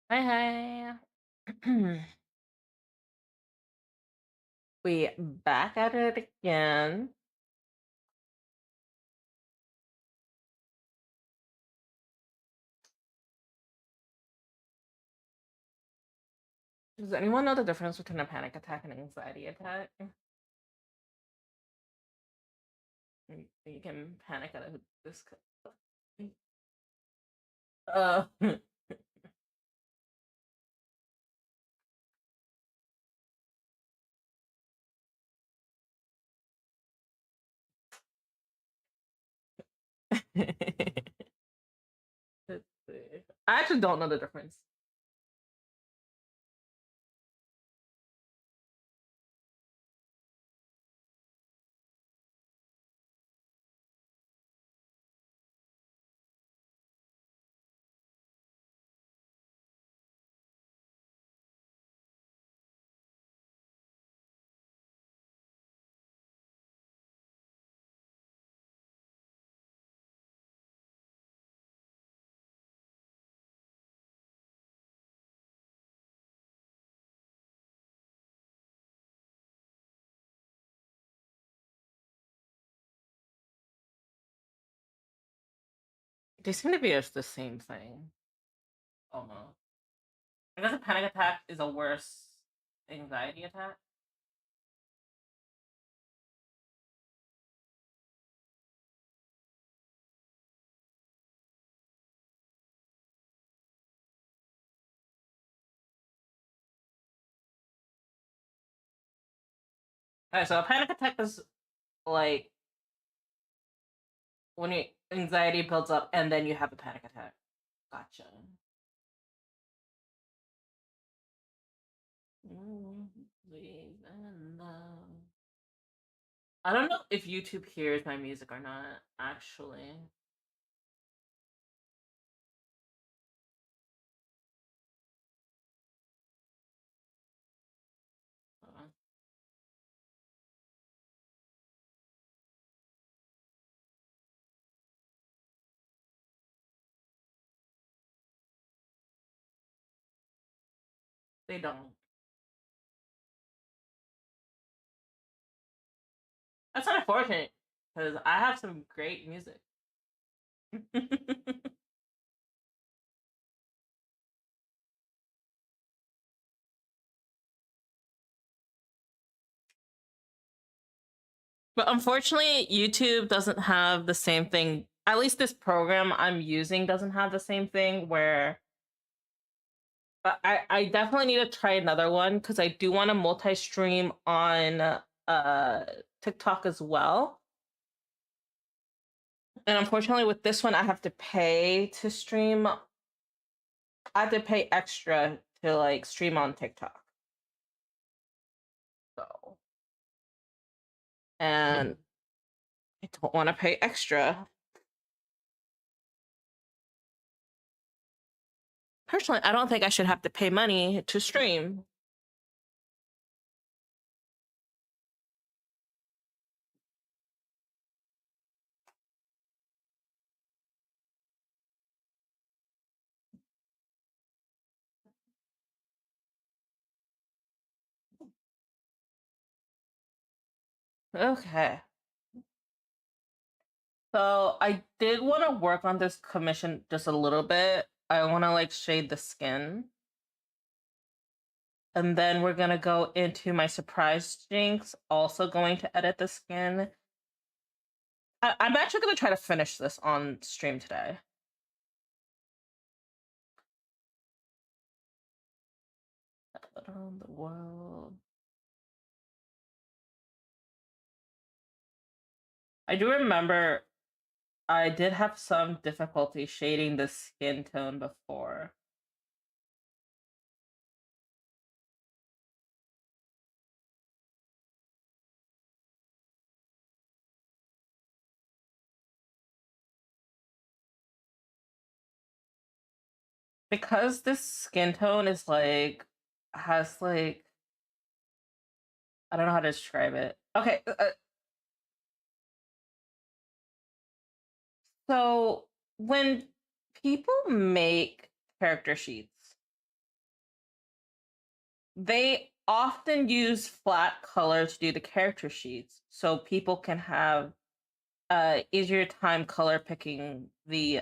Hi, hi. We back at it again. Does anyone know the difference between a panic attack and an anxiety attack? You can panic at this. Uh, Let's see. I actually don't know the difference. They seem to be just the same thing. Oh no. I guess a panic attack is a worse anxiety attack. Alright, so a panic attack is like when your anxiety builds up and then you have a panic attack. Gotcha. Mm, leave and love. I don't know if YouTube hears my music or not, actually. Uh, they don't. That's unfortunate because I have some great music. But unfortunately, YouTube doesn't have the same thing. At least this program I'm using doesn't have the same thing where I definitely need to try another one because I do want to multi-stream on TikTok as well. And unfortunately, with this one, I have to pay to stream. I have to pay extra to like stream on TikTok. So, and I don't want to pay extra. Personally, I don't think I should have to pay money to stream. Okay. So I did want to work on this commission just a little bit. I want to like shade the skin. And then we're going to go into my surprise Jinx, also going to edit the skin. I'm actually going to try to finish this on stream today. Around the world. I do remember I did have some difficulty shading the skin tone before. Because this skin tone is like, has like, I don't know how to describe it. Okay, so when people make character sheets, they often use flat color to do the character sheets, so people can have easier time color picking the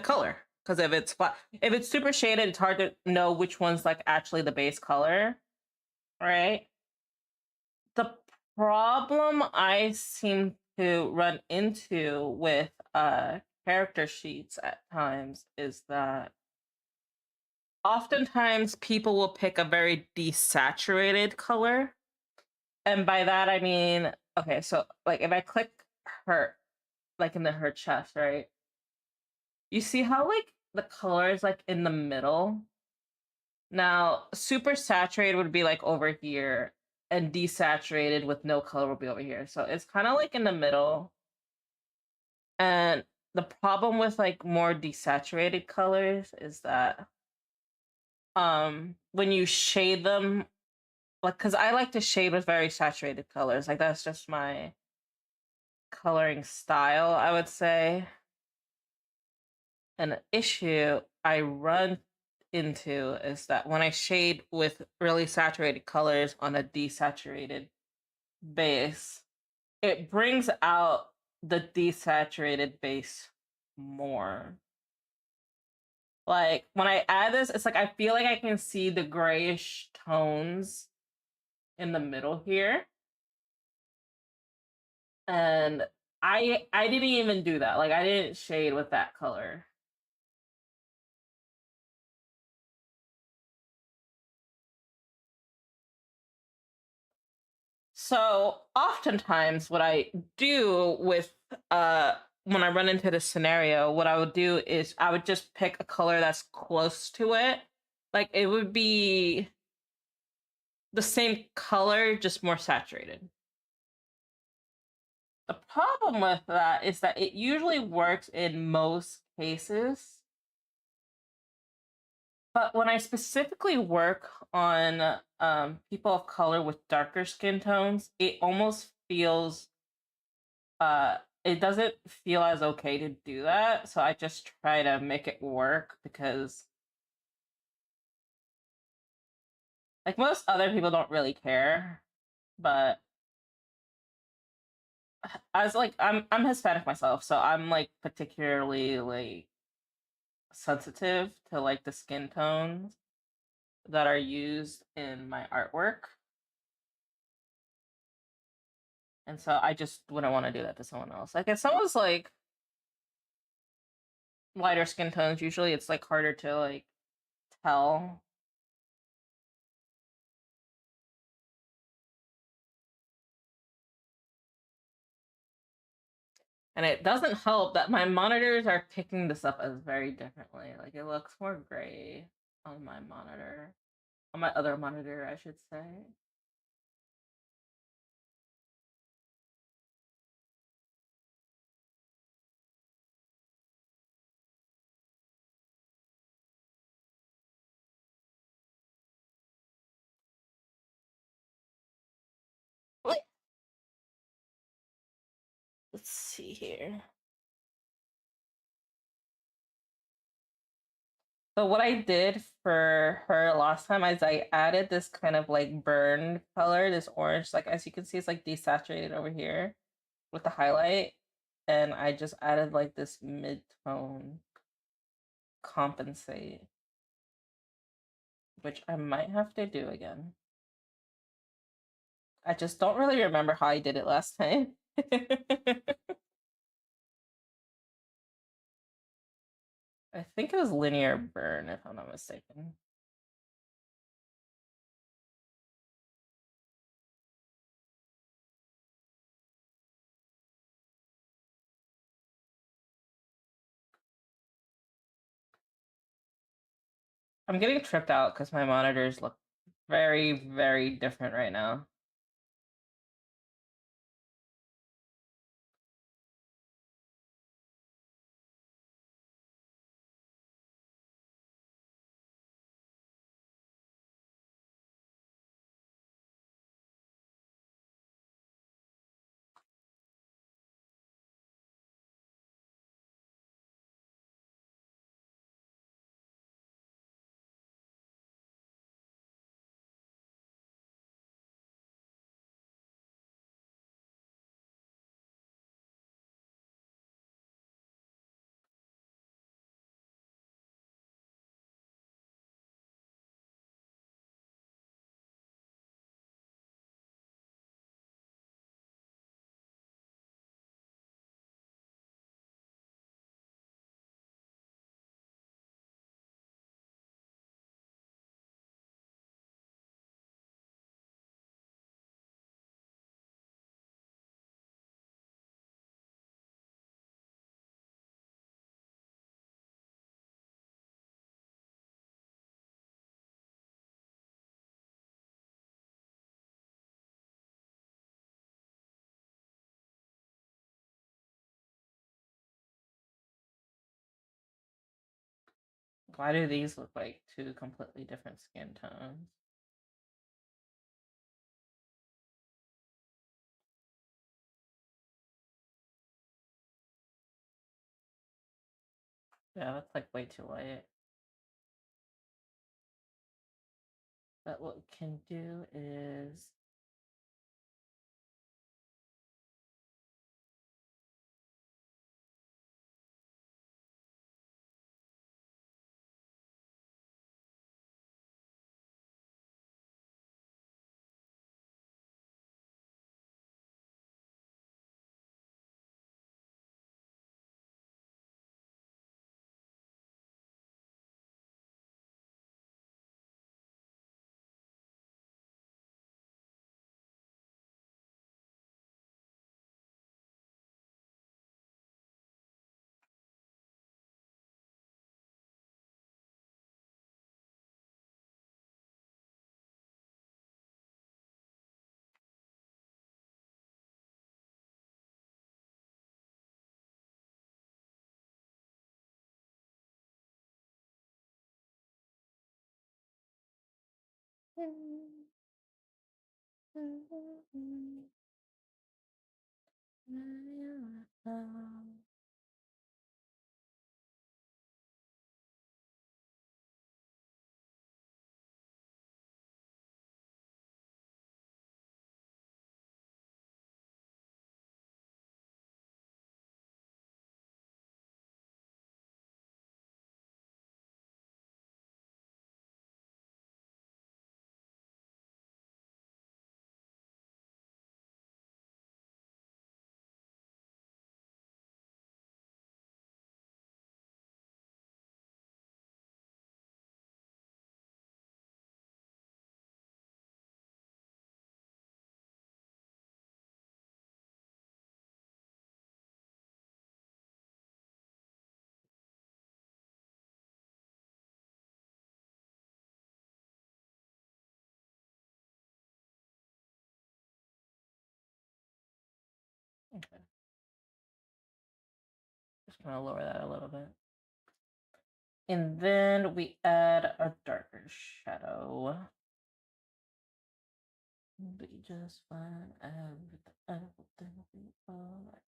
color. Because if it's flat, if it's super shaded, it's hard to know which one's like actually the base color, right? The problem I seem to run into with character sheets at times is that oftentimes people will pick a very desaturated color. And by that I mean, okay, so like if I click her, like in her chest, right? You see how like the color is like in the middle? Now, super saturated would be like over here, and desaturated with no color would be over here. So it's kind of like in the middle. And the problem with like more desaturated colors is that when you shade them, like cuz I like to shade with very saturated colors. Like that's just my coloring style, I would say. An issue I run into is that when I shade with really saturated colors on a desaturated base, it brings out the desaturated base more. Like when I add this, it's like I feel like I can see the grayish tones in the middle here. And I didn't even do that. Like I didn't shade with that color. So oftentimes what I do with when I run into this scenario, what I would do is I would just pick a color that's close to it. Like it would be the same color, just more saturated. The problem with that is that it usually works in most cases. But when I specifically work on people of color with darker skin tones, it almost feels it doesn't feel as okay to do that. So I just try to make it work because like most other people don't really care. But as like I'm Hispanic myself, so I'm like particularly like sensitive to like the skin tones that are used in my artwork. And so I just wouldn't want to do that to someone else. Like if someone's like lighter skin tones, usually it's like harder to like tell. And it doesn't help that my monitors are picking this up as very differently. Like it looks more gray on my monitor. On my other monitor, I should say. Let's see here. So what I did for her last time is I added this kind of like burn color, this orange, like as you can see, it's like desaturated over here with the highlight. And I just added like this mid-tone compensate, which I might have to do again. I just don't really remember how I did it last time. I think it was linear burn, if I'm not mistaken. I'm getting tripped out because my monitors look very, very different right now. Why do these look like two completely different skin tones? Yeah, that's like way too light. But what we can do is okay. Just gonna lower that a little bit. And then we add a darker shadow. Be just fine. Everything will be alright.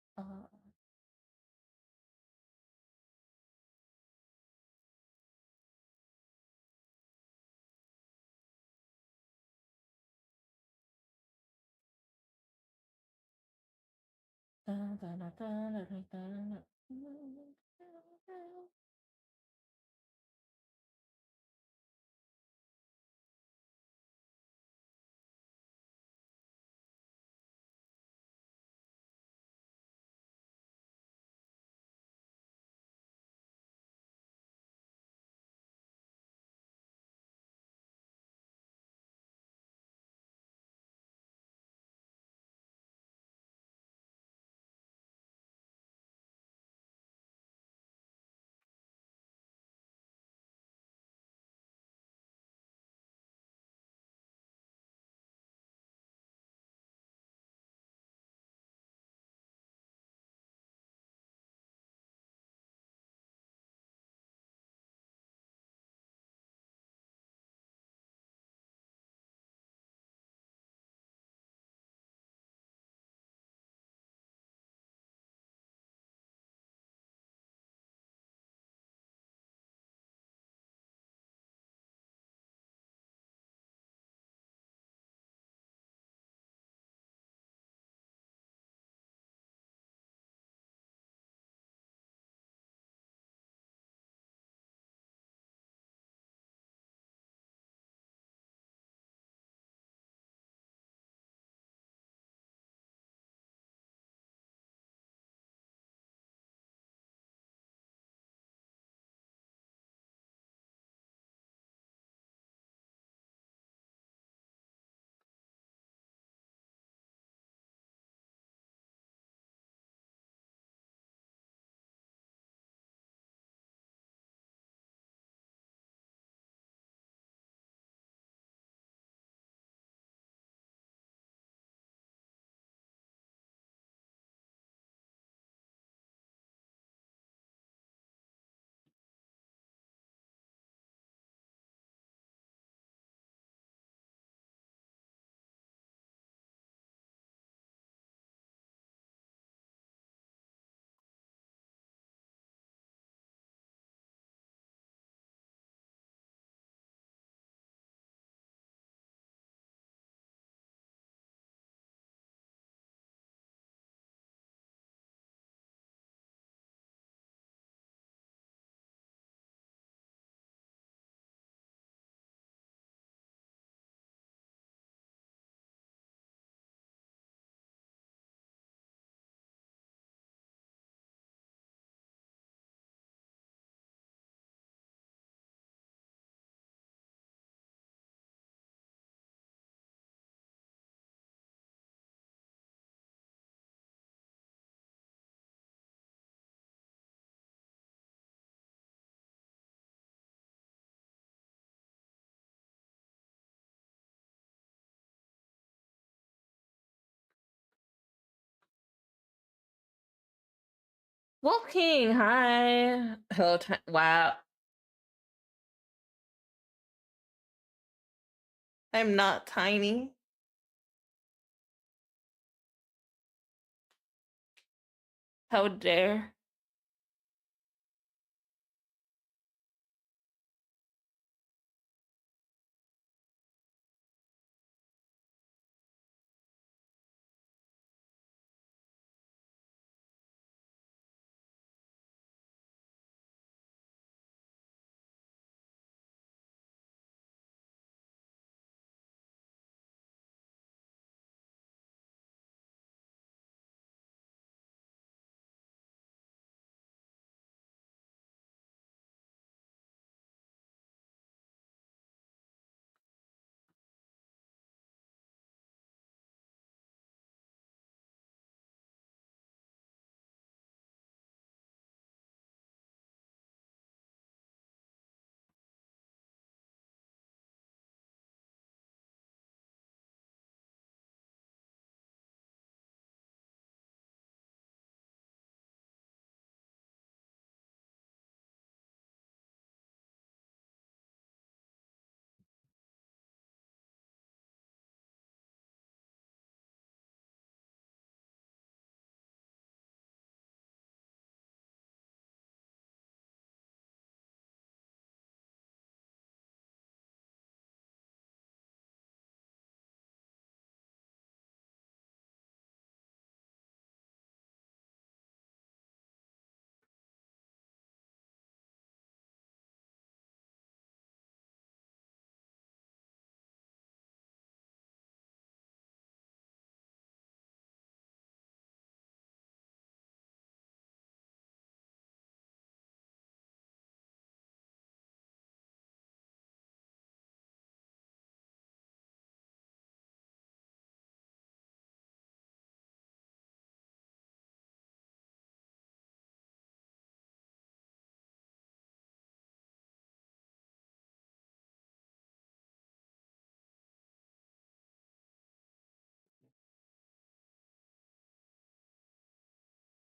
Wolf King, hi. Hello, wow. I'm not tiny. How dare.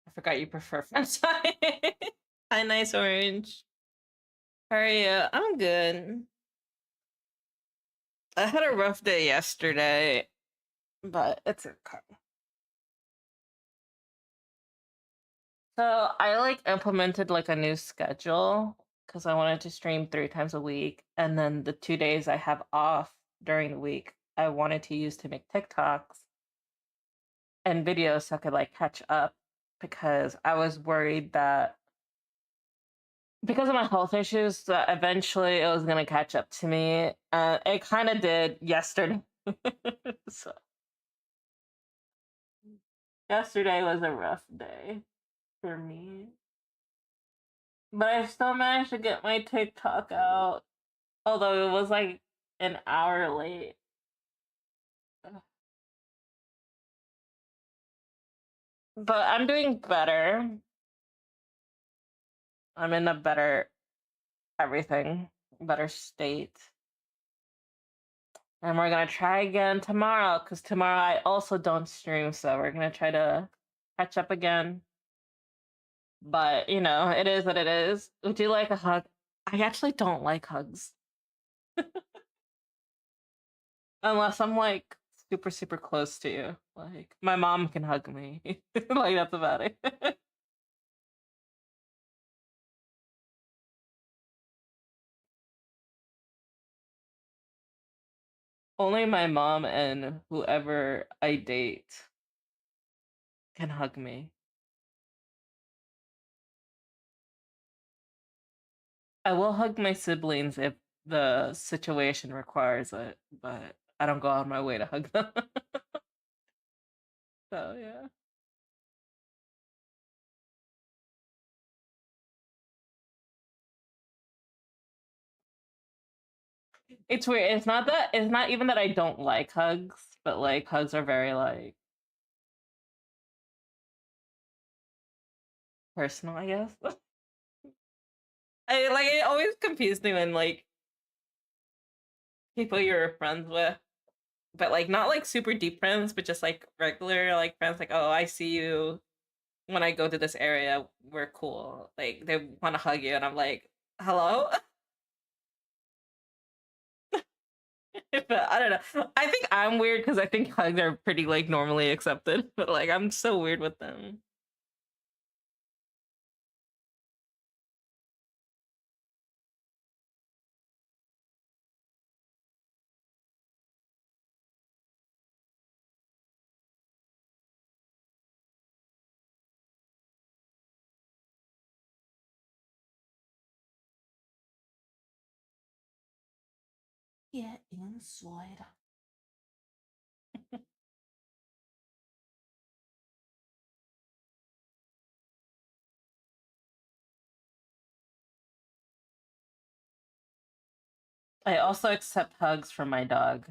I forgot you prefer French fries. Hi, nice orange. How are you? I'm good. I had a rough day yesterday, but it's okay. So I like implemented like a new schedule because I wanted to stream 3 times a week, and then the 2 days I have off during the week, I wanted to use to make TikToks and videos so I could like catch up because I was worried that because of my health issues that eventually it was gonna catch up to me. It kind of did yesterday. So yesterday was a rough day for me, but I still managed to get my TikTok out, although it was like an hour late. But I'm doing better. I'm in a better everything, better state. And we're gonna try again tomorrow because tomorrow I also don't stream, so we're gonna try to catch up again. But you know, it is what it is. Would you like a hug? I actually don't like hugs unless I'm like super super close to you. Like my mom can hug me. Like that's about it. Only my mom and whoever I date can hug me. I will hug my siblings if the situation requires it, but I don't go out of my way to hug them. So yeah. It's weird. It's not even that I don't like hugs, but like hugs are very like personal, I guess. I like it always confused me when like people you're friends with, but like not like super deep friends, but just like regular like friends, like, oh, I see you, when I go to this area, we're cool. Like they want to hug you, and I'm like, hello. But I don't know. I think I'm weird because I think hugs are pretty like normally accepted, but like I'm so weird with them. Yeah, inside. I also accept hugs from my dog.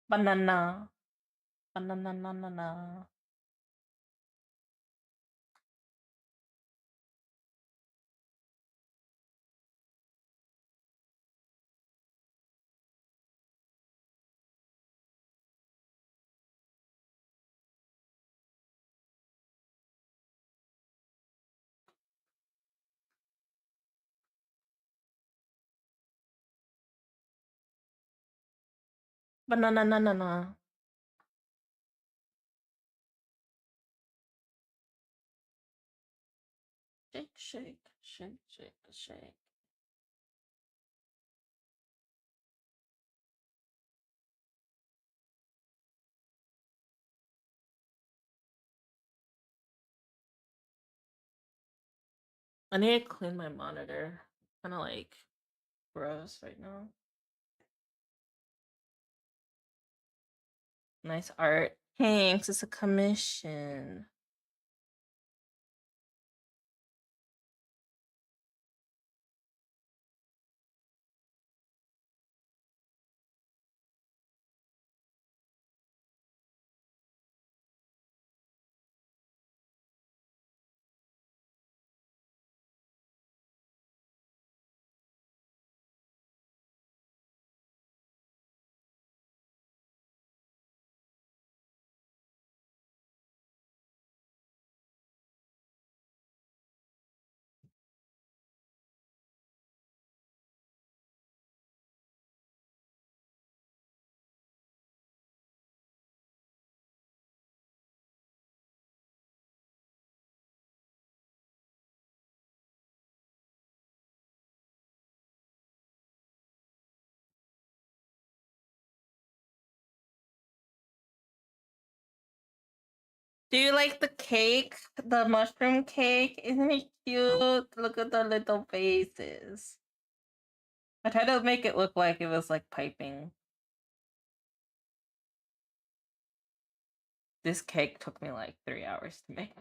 Banana. Banana. Banana. Banana. Banana. Shake, shake, shake, shake, shake. I need to clean my monitor. Kind of like gross right now. Nice art. Thanks. It's a commission. Do you like the cake? The mushroom cake? Isn't it cute? Look at the little faces. I tried to make it look like it was like piping. This cake took me like 3 hours to make.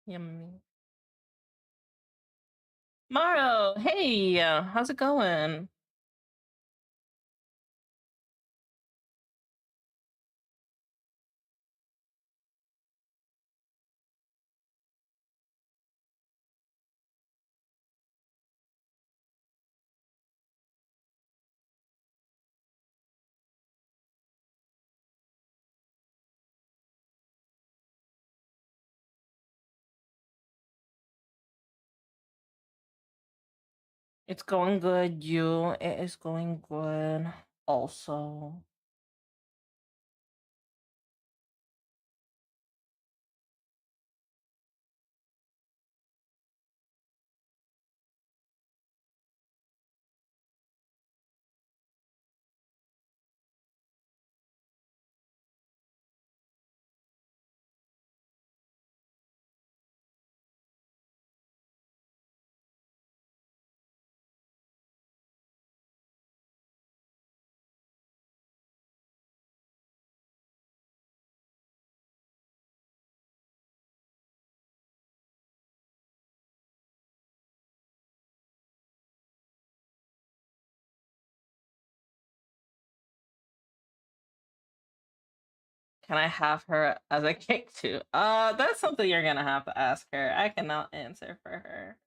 Yummy. Maro, hey, how's it going? It's going good, you. It is going good. Also, Can I have her as a cake too? That's something you're gonna have to ask her. I cannot answer for her.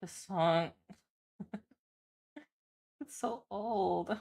The song, it's so old.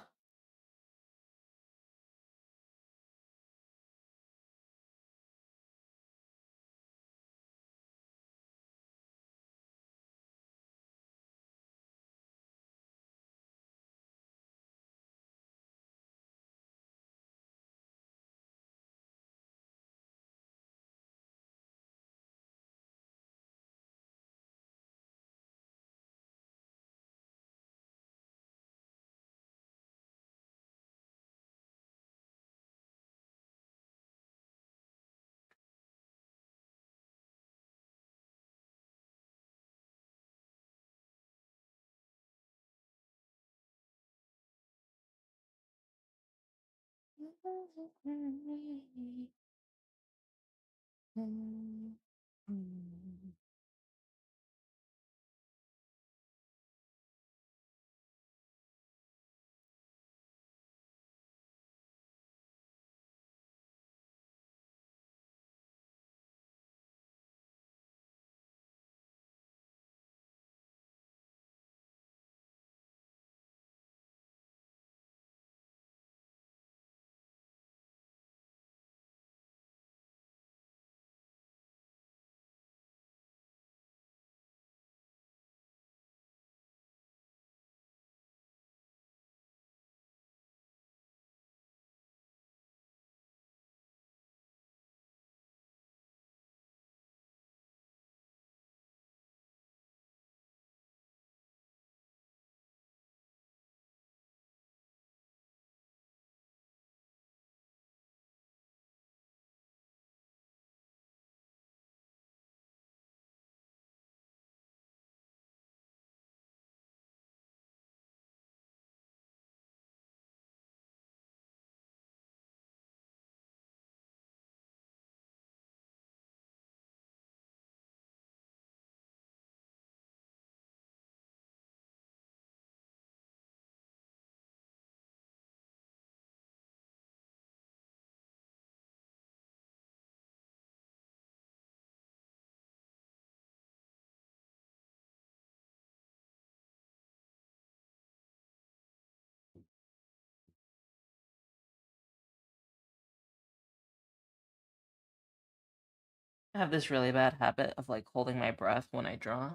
I have this really bad habit of like holding my breath when I draw.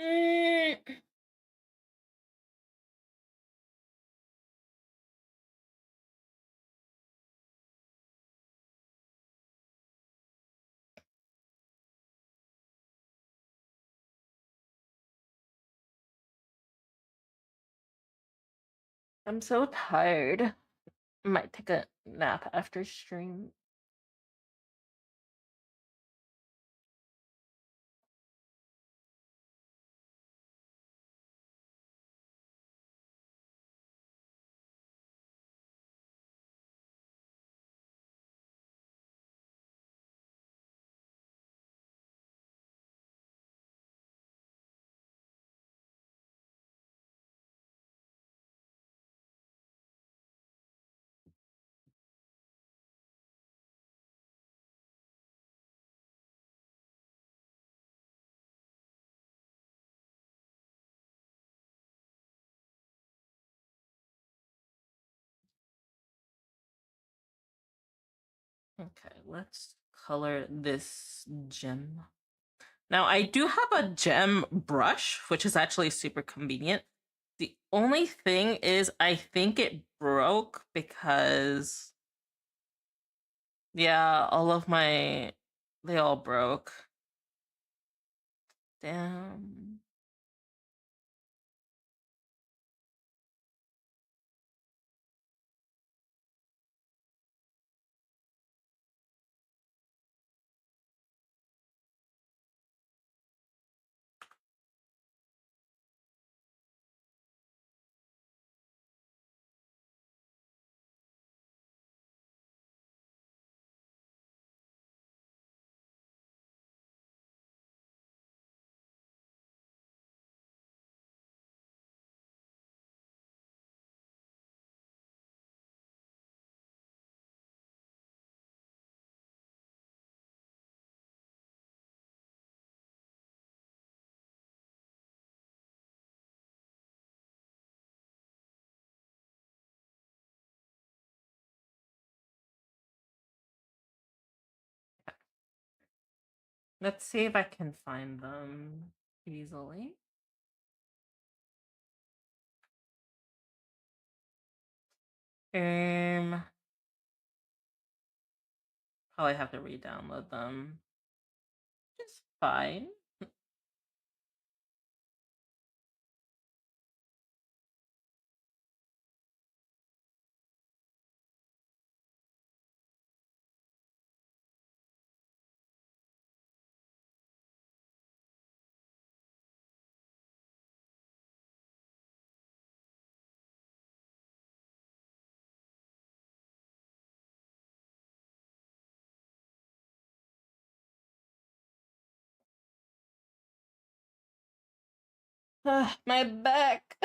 Mm, I'm so tired. Might take a nap after stream. Okay, let's color this gem. Now, I do have a gem brush, which is actually super convenient. The only thing is, I think it broke because, yeah, they all broke. Damn. Let's see if I can find them easily. Um, Probably have to re-download them. Just fine. My back.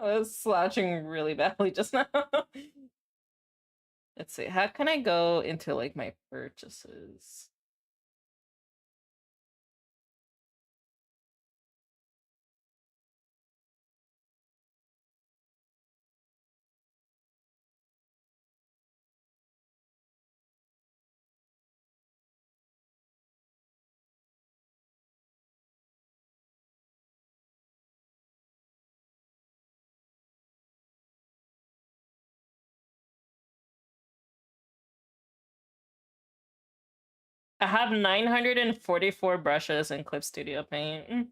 I was slouching really badly just now. Let's see. How can I go into like my purchases? I have 944 brushes in Clip Studio Paint.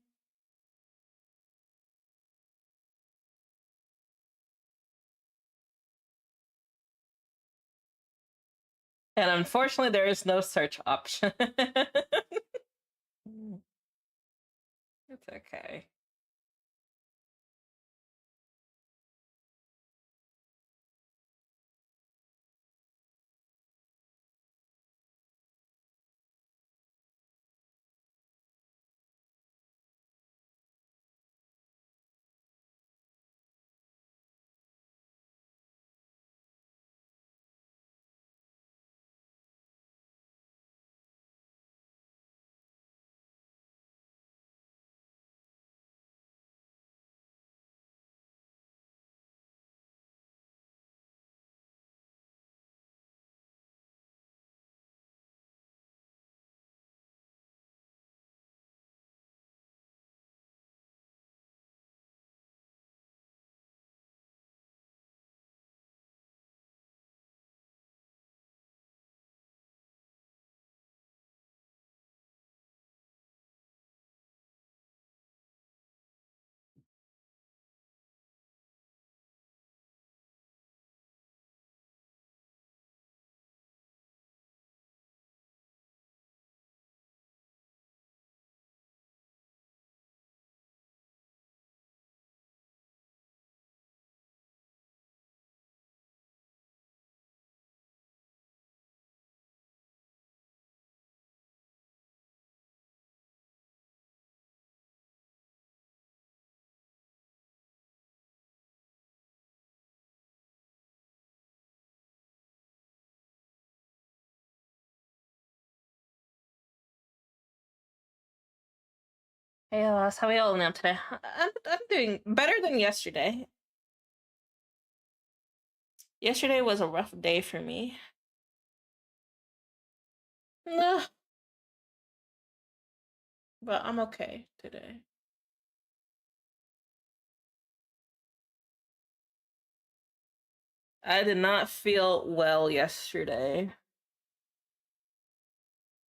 And unfortunately, there is no search option. It's okay. Hey, Ross, how are you all now today? I'm doing better than yesterday. Yesterday was a rough day for me. Ugh, but I'm okay today. I did not feel well yesterday.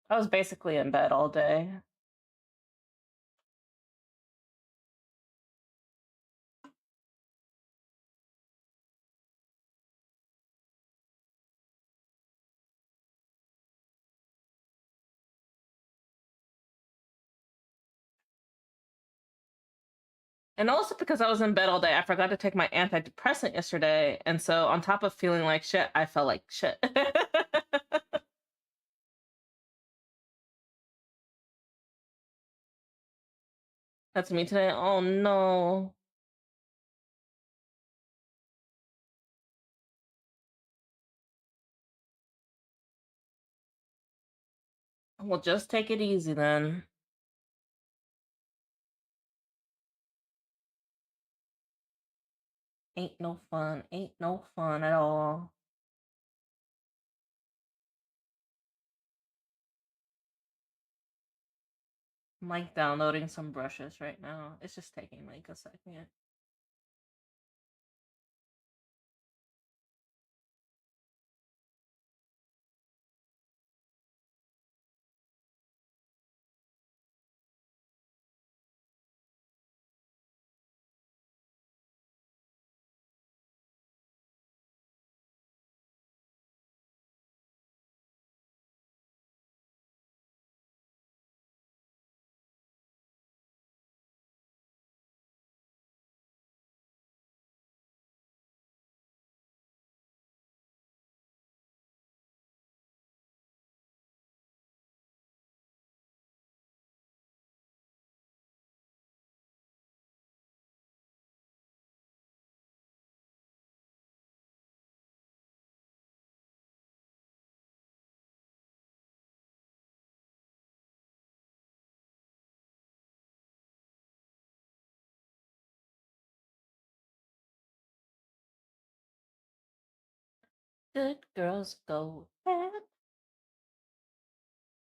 I was basically in bed all day. And also because I was in bed all day, I forgot to take my antidepressant yesterday. And so on top of feeling like shit, I felt like shit. That's me today. Oh no. Well, just take it easy then. Ain't no fun. Ain't no fun at all. I'm like downloading some brushes right now. It's just taking like a second. Good girls go bad.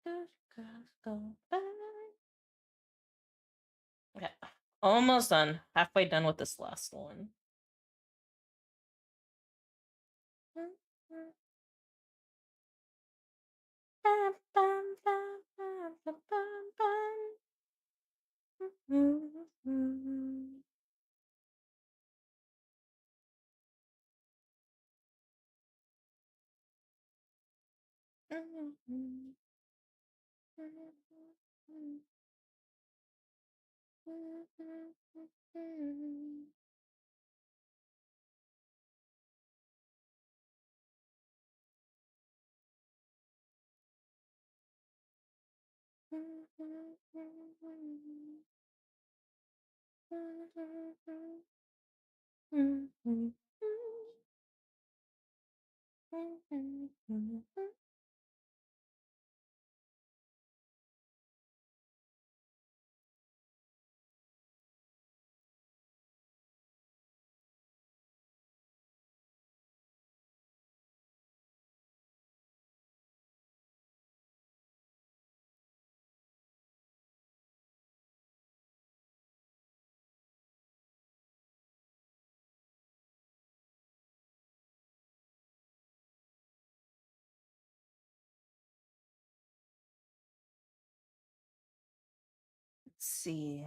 Good girls go bad. Okay. Almost done. Halfway done with this last one. Let's see.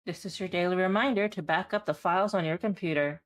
This is your daily reminder to back up the files on your computer.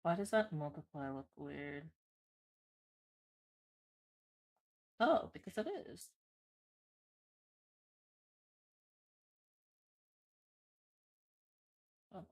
Why does that multiply look weird? Oh, because it is. Oh.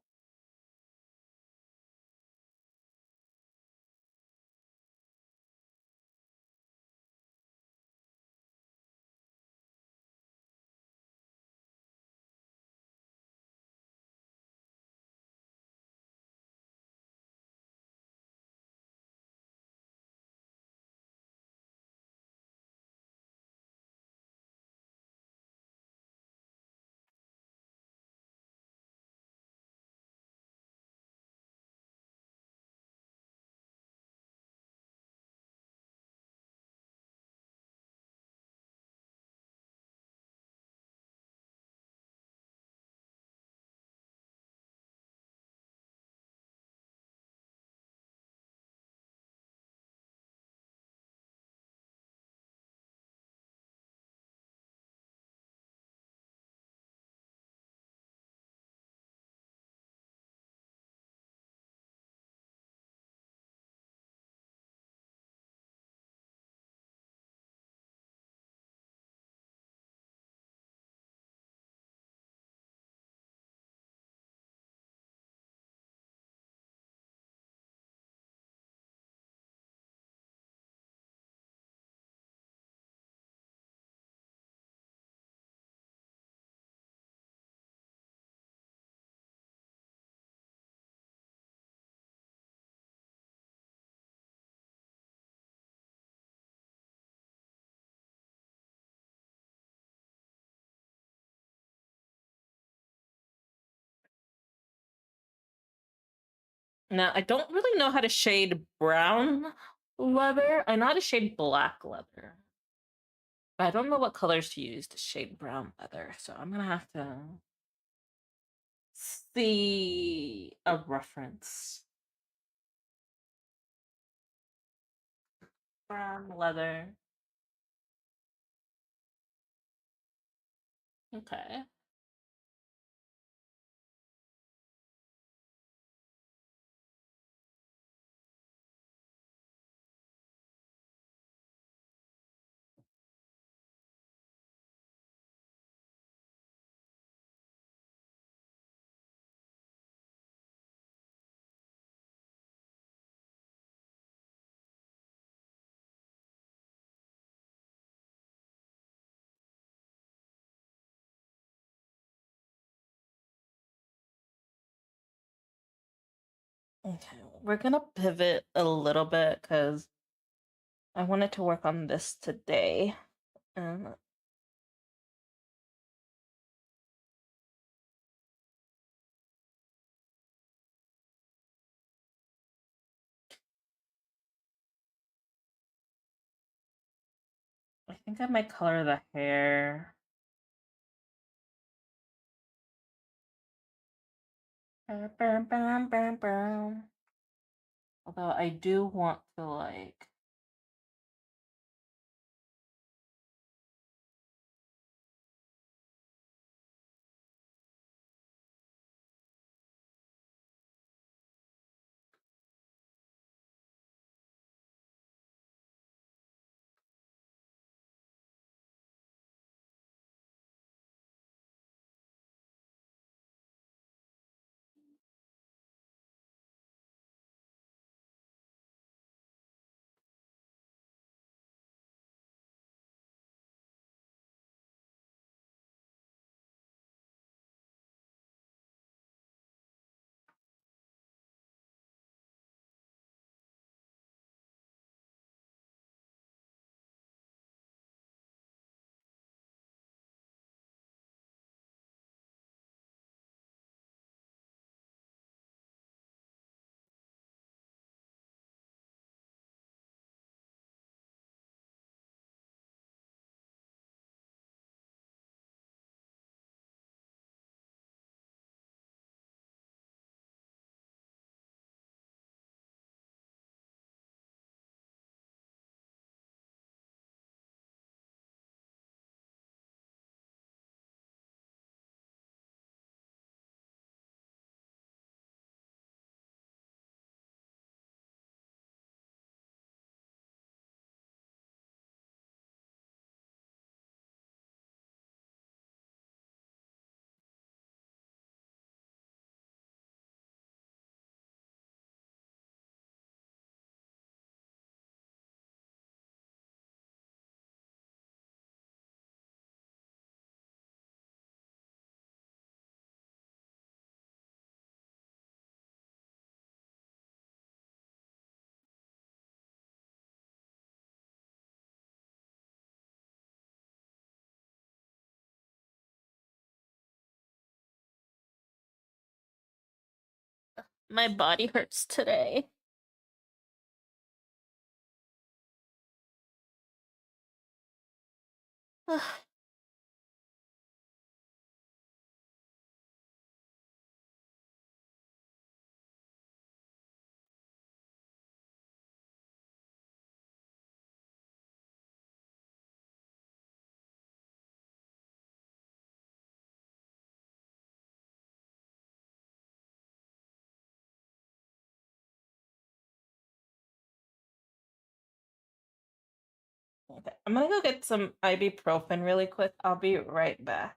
Now, I don't really know how to shade brown leather. I know how to shade black leather. But I don't know what colors to use to shade brown leather, so I'm gonna have to see a reference. Brown leather. Okay. Okay, we're gonna pivot a little bit because I wanted to work on this today. And I think I might color the hair. Although I do want to like my body hurts today. Okay, I'm gonna go get some ibuprofen really quick. I'll be right back.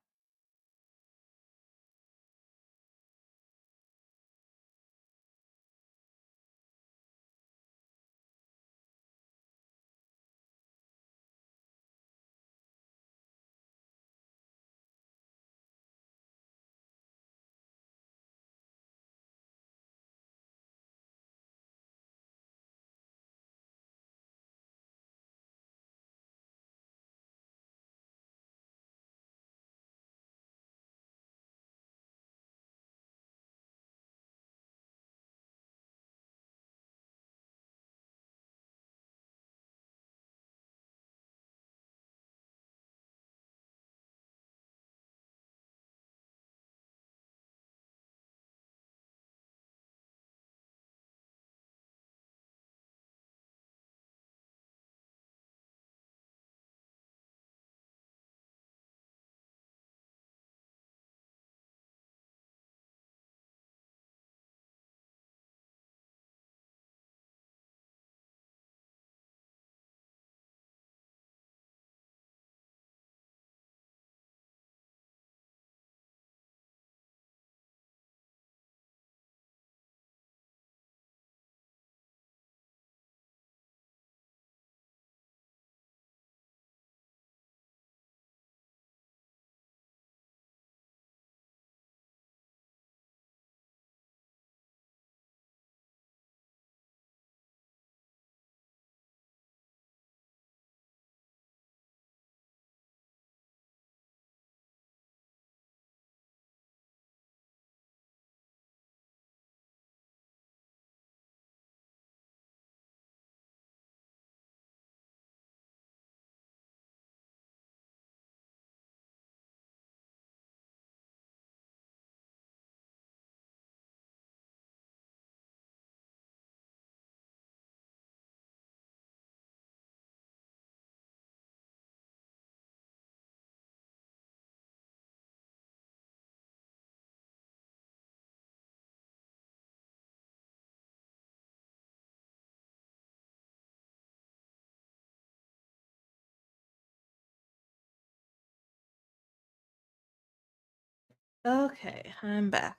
Okay, I'm back.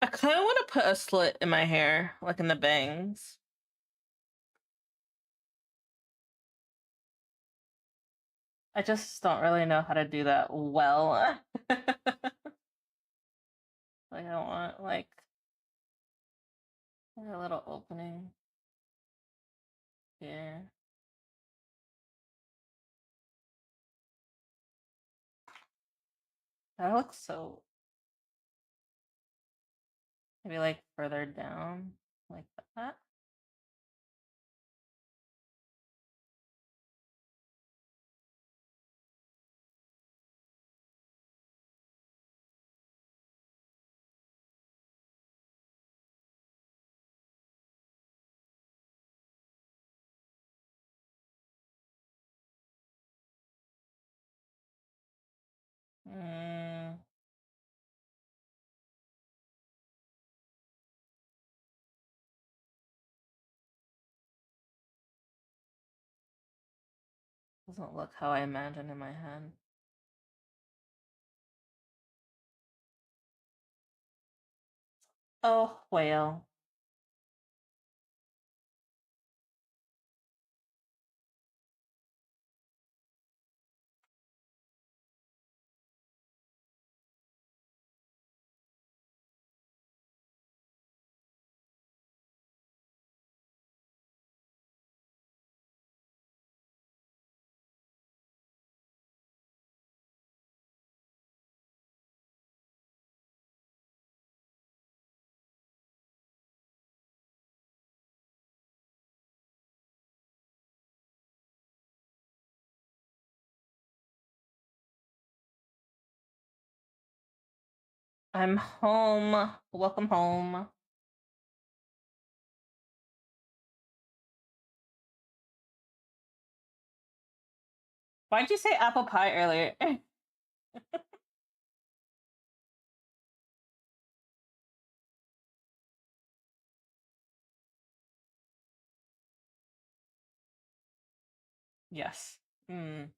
I kind of want to put a slit in my hair, like in the bangs. I just don't really know how to do that well. Like I want like a little opening here. That looks so maybe like further down like that. Mm, doesn't look how I imagine in my head. Oh well. I'm home. Welcome home. Why'd you say apple pie earlier? Yes. Mm.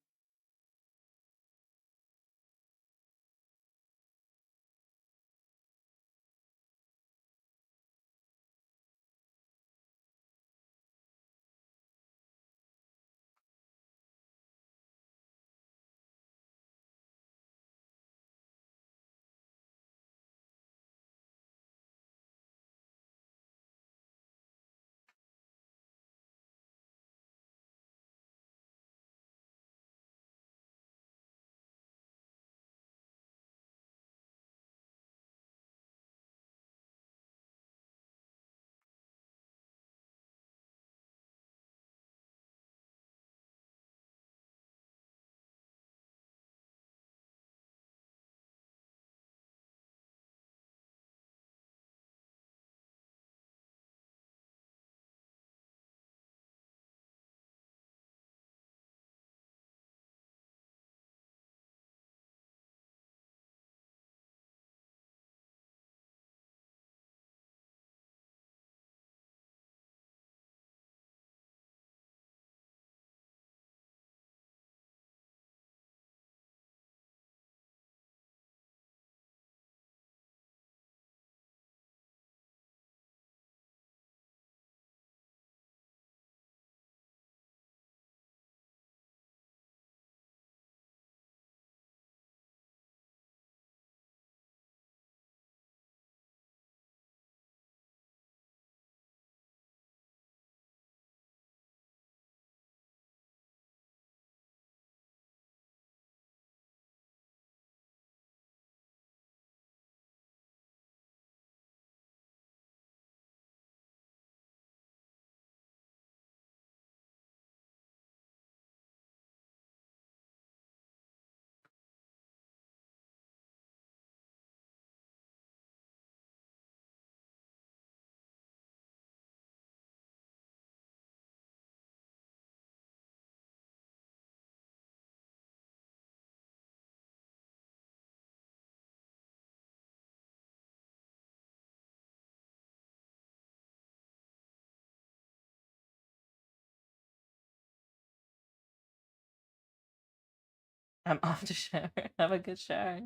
I'm off to shower. Have a good shower.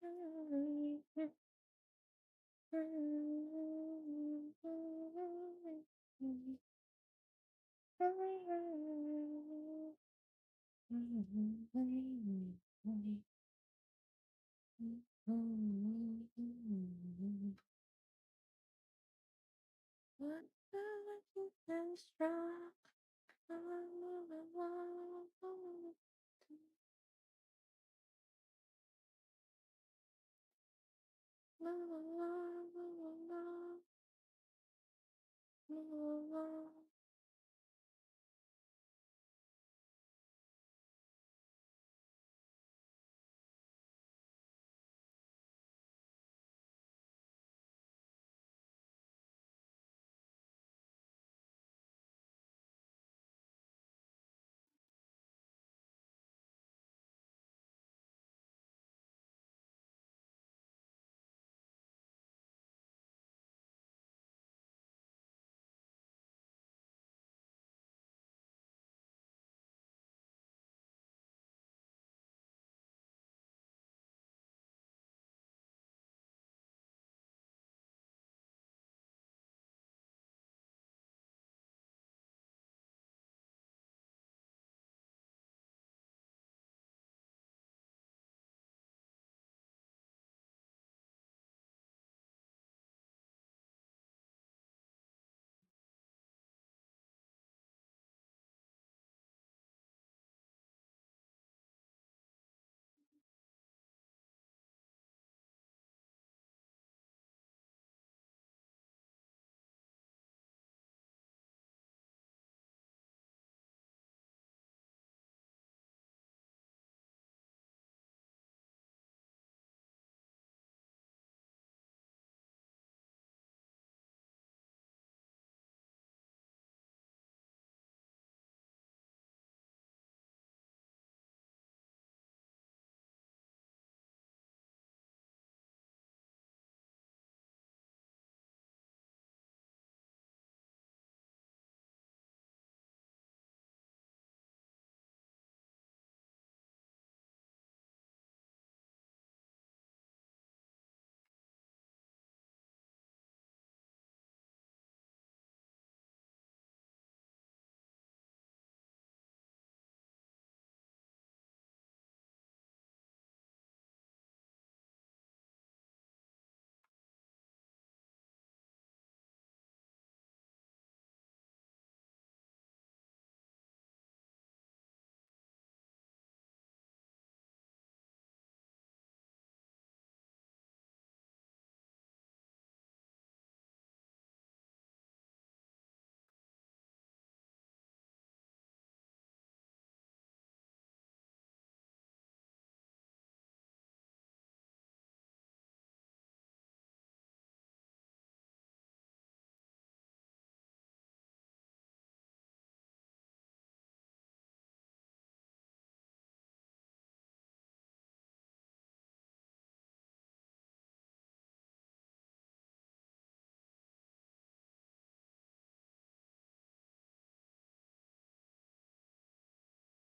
What is strong?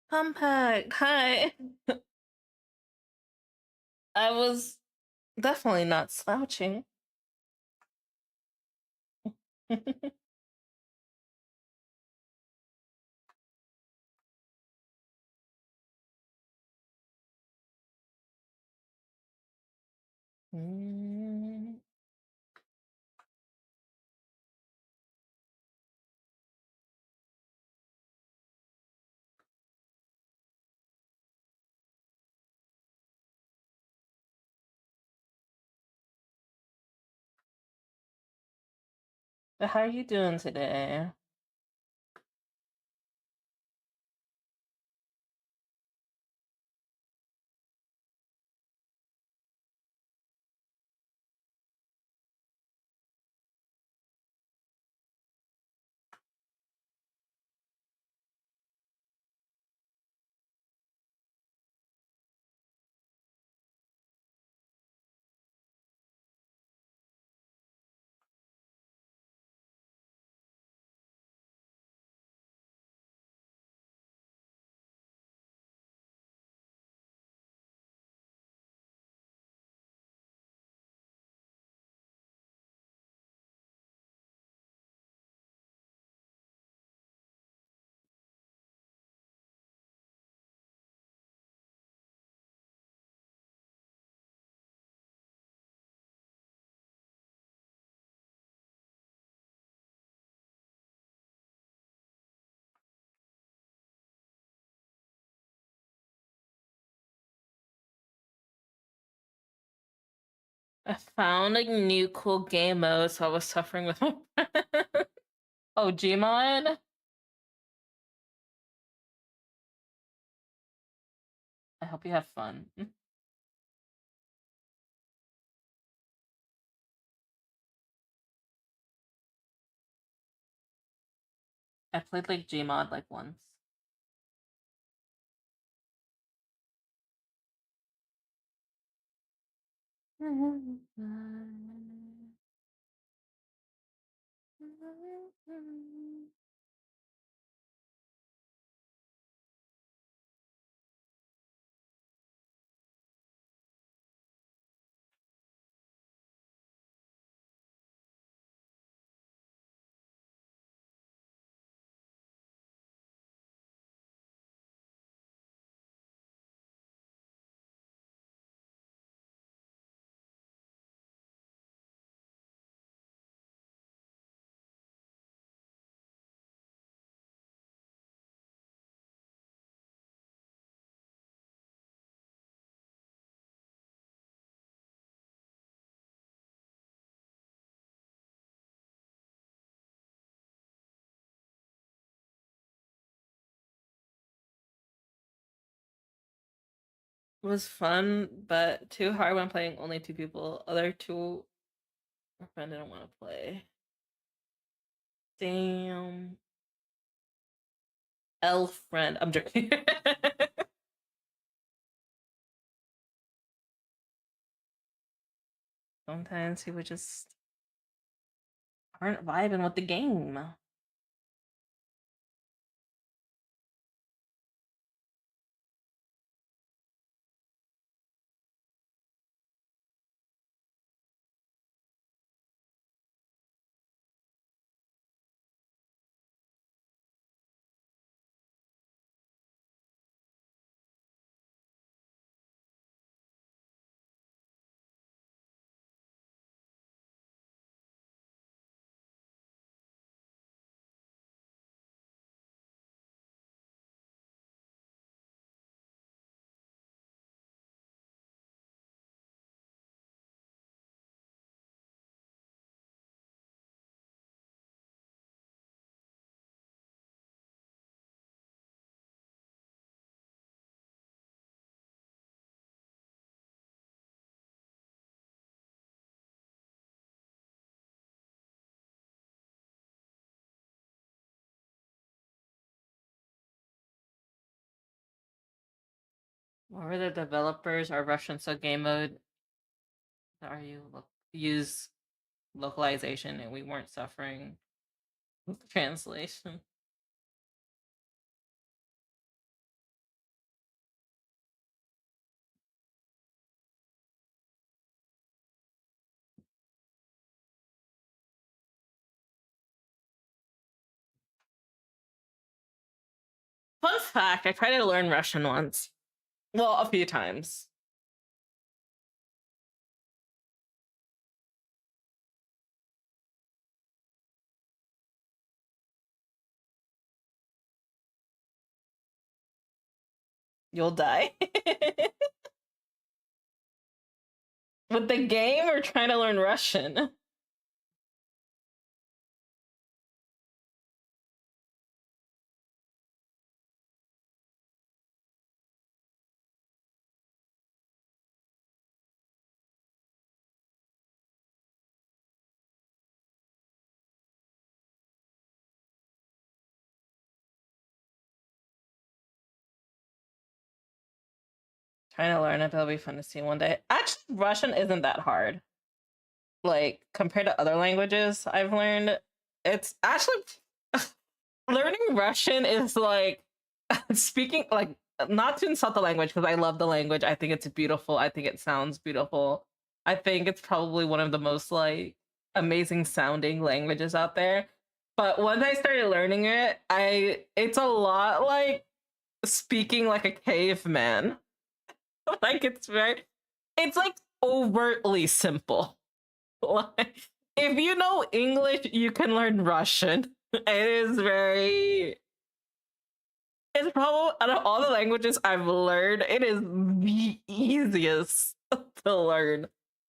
Compact. Hi. I was definitely not slouching. Mm. How are you doing today? I found a new cool game mode, so I was suffering with my friend. Oh, Gmod? I hope you have fun. I played like Gmod like once. It was fun, but too hard when playing only two people. Other two, my friend didn't want to play. Damn. Elf friend. I'm joking. Sometimes people just aren't vibing with the game. Or the developers are Russian, so game mode are you use localization and we weren't suffering with translation. Fun fact, I tried to learn Russian once. Well, a few times. You'll die. With the game or trying to learn Russian? Trying to learn it, that'll be fun to see one day. Actually, Russian isn't that hard. Like, compared to other languages I've learned, it's actually learning Russian is like speaking, like, not to insult the language because I love the language. I think it's beautiful. I think it sounds beautiful. I think it's probably one of the most like amazing sounding languages out there. But once I started learning it, I it's a lot like speaking like a caveman. Like it's like overtly simple. Like if you know English, you can learn Russian. It is very it's probably out of all the languages I've learned, it is the easiest to learn.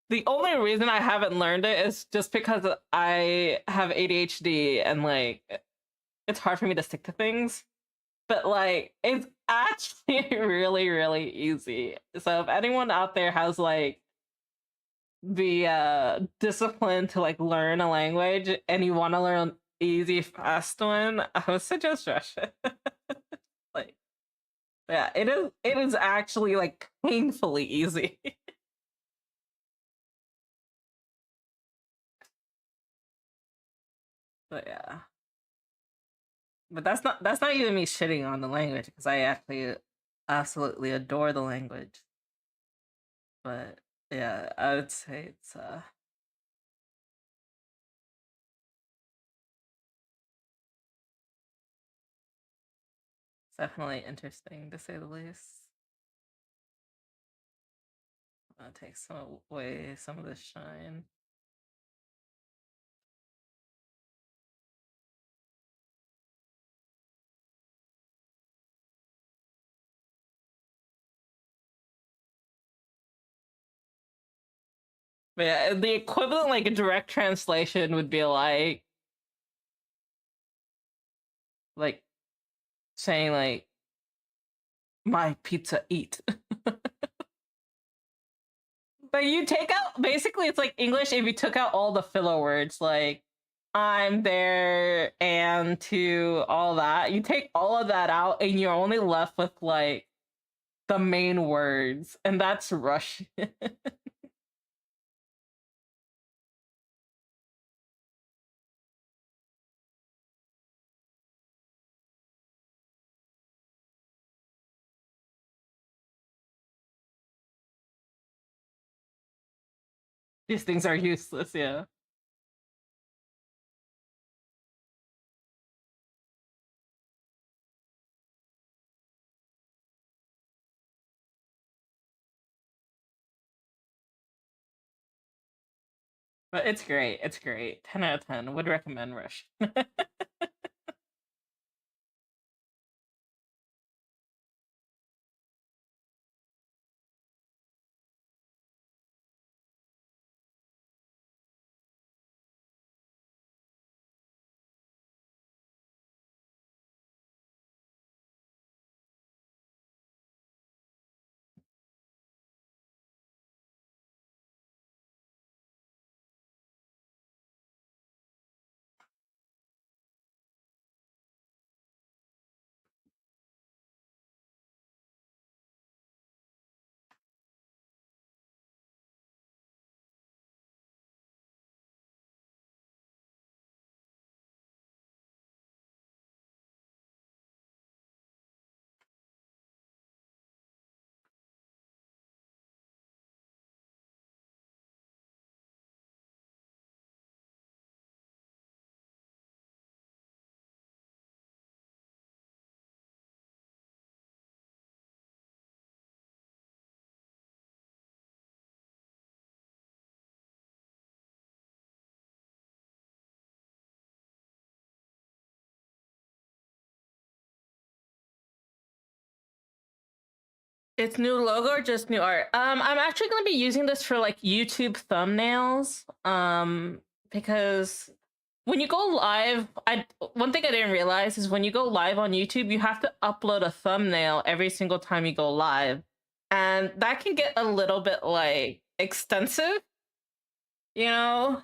The only reason I haven't learned it is just because I have ADHD and like it's hard for me to stick to things. But like it's actually really, really easy. So if anyone out there has like the discipline to like learn a language and you want to learn an easy, fast one, I would suggest Russian. Like yeah, it is actually like painfully easy. But yeah. But that's not even me shitting on the language because I actually absolutely adore the language. But yeah, I would say it's definitely interesting to say the least. Take some away some of the shine. But yeah, the equivalent like a direct translation would be like saying like my pizza eat. But you take out basically it's like English if you took out all the filler words like I'm there and to all that. You take all of that out and you're only left with like the main words, and that's Russian. These things are useless, yeah. But it's great. It's great. 10 out of 10. Would recommend Russian. It's new logo or just new art? I'm actually gonna be using this for like YouTube thumbnails. Because when you go live, I one thing I didn't realize is when you go live on YouTube, you have to upload a thumbnail every single time you go live. And that can get a little bit like extensive, you know?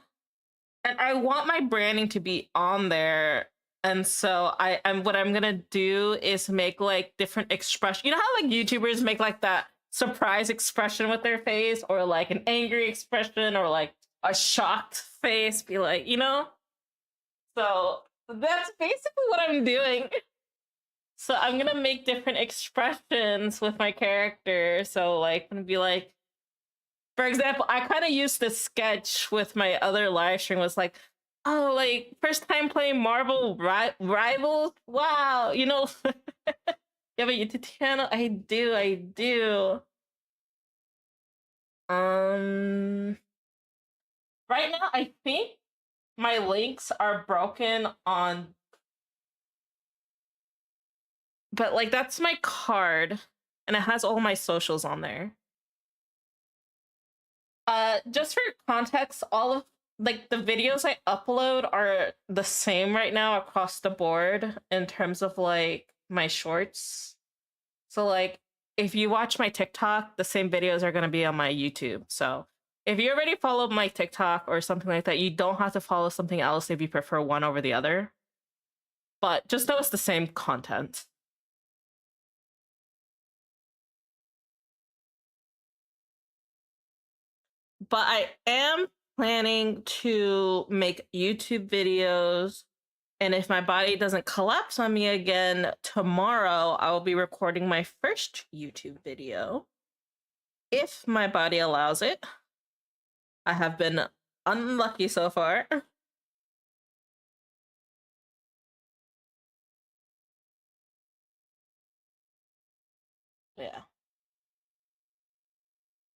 And I want my branding to be on there. And so I'm what I'm gonna do is make like different expression. You know how like YouTubers make like that surprise expression with their face, or like an angry expression, or like a shocked face, be like, you know? So that's basically what I'm doing. So I'm gonna make different expressions with my character. So like I'm gonna be like, for example, I kind of used this sketch with my other live stream. Was like, oh, like first time playing Marvel Rivals. Wow, you know, you have a YouTube channel. I do. Um, right now, I think my links are broken on, but like that's my card, and it has all my socials on there. Just for context, all of like the videos I upload are the same right now across the board in terms of like my shorts. So like if you watch my TikTok, the same videos are going to be on my YouTube. So if you already follow my TikTok or something like that, you don't have to follow something else if you prefer one over the other. But just know it's the same content. But I am planning to make YouTube videos. And if my body doesn't collapse on me again tomorrow, I will be recording my first YouTube video. If my body allows it. I have been unlucky so far. Yeah.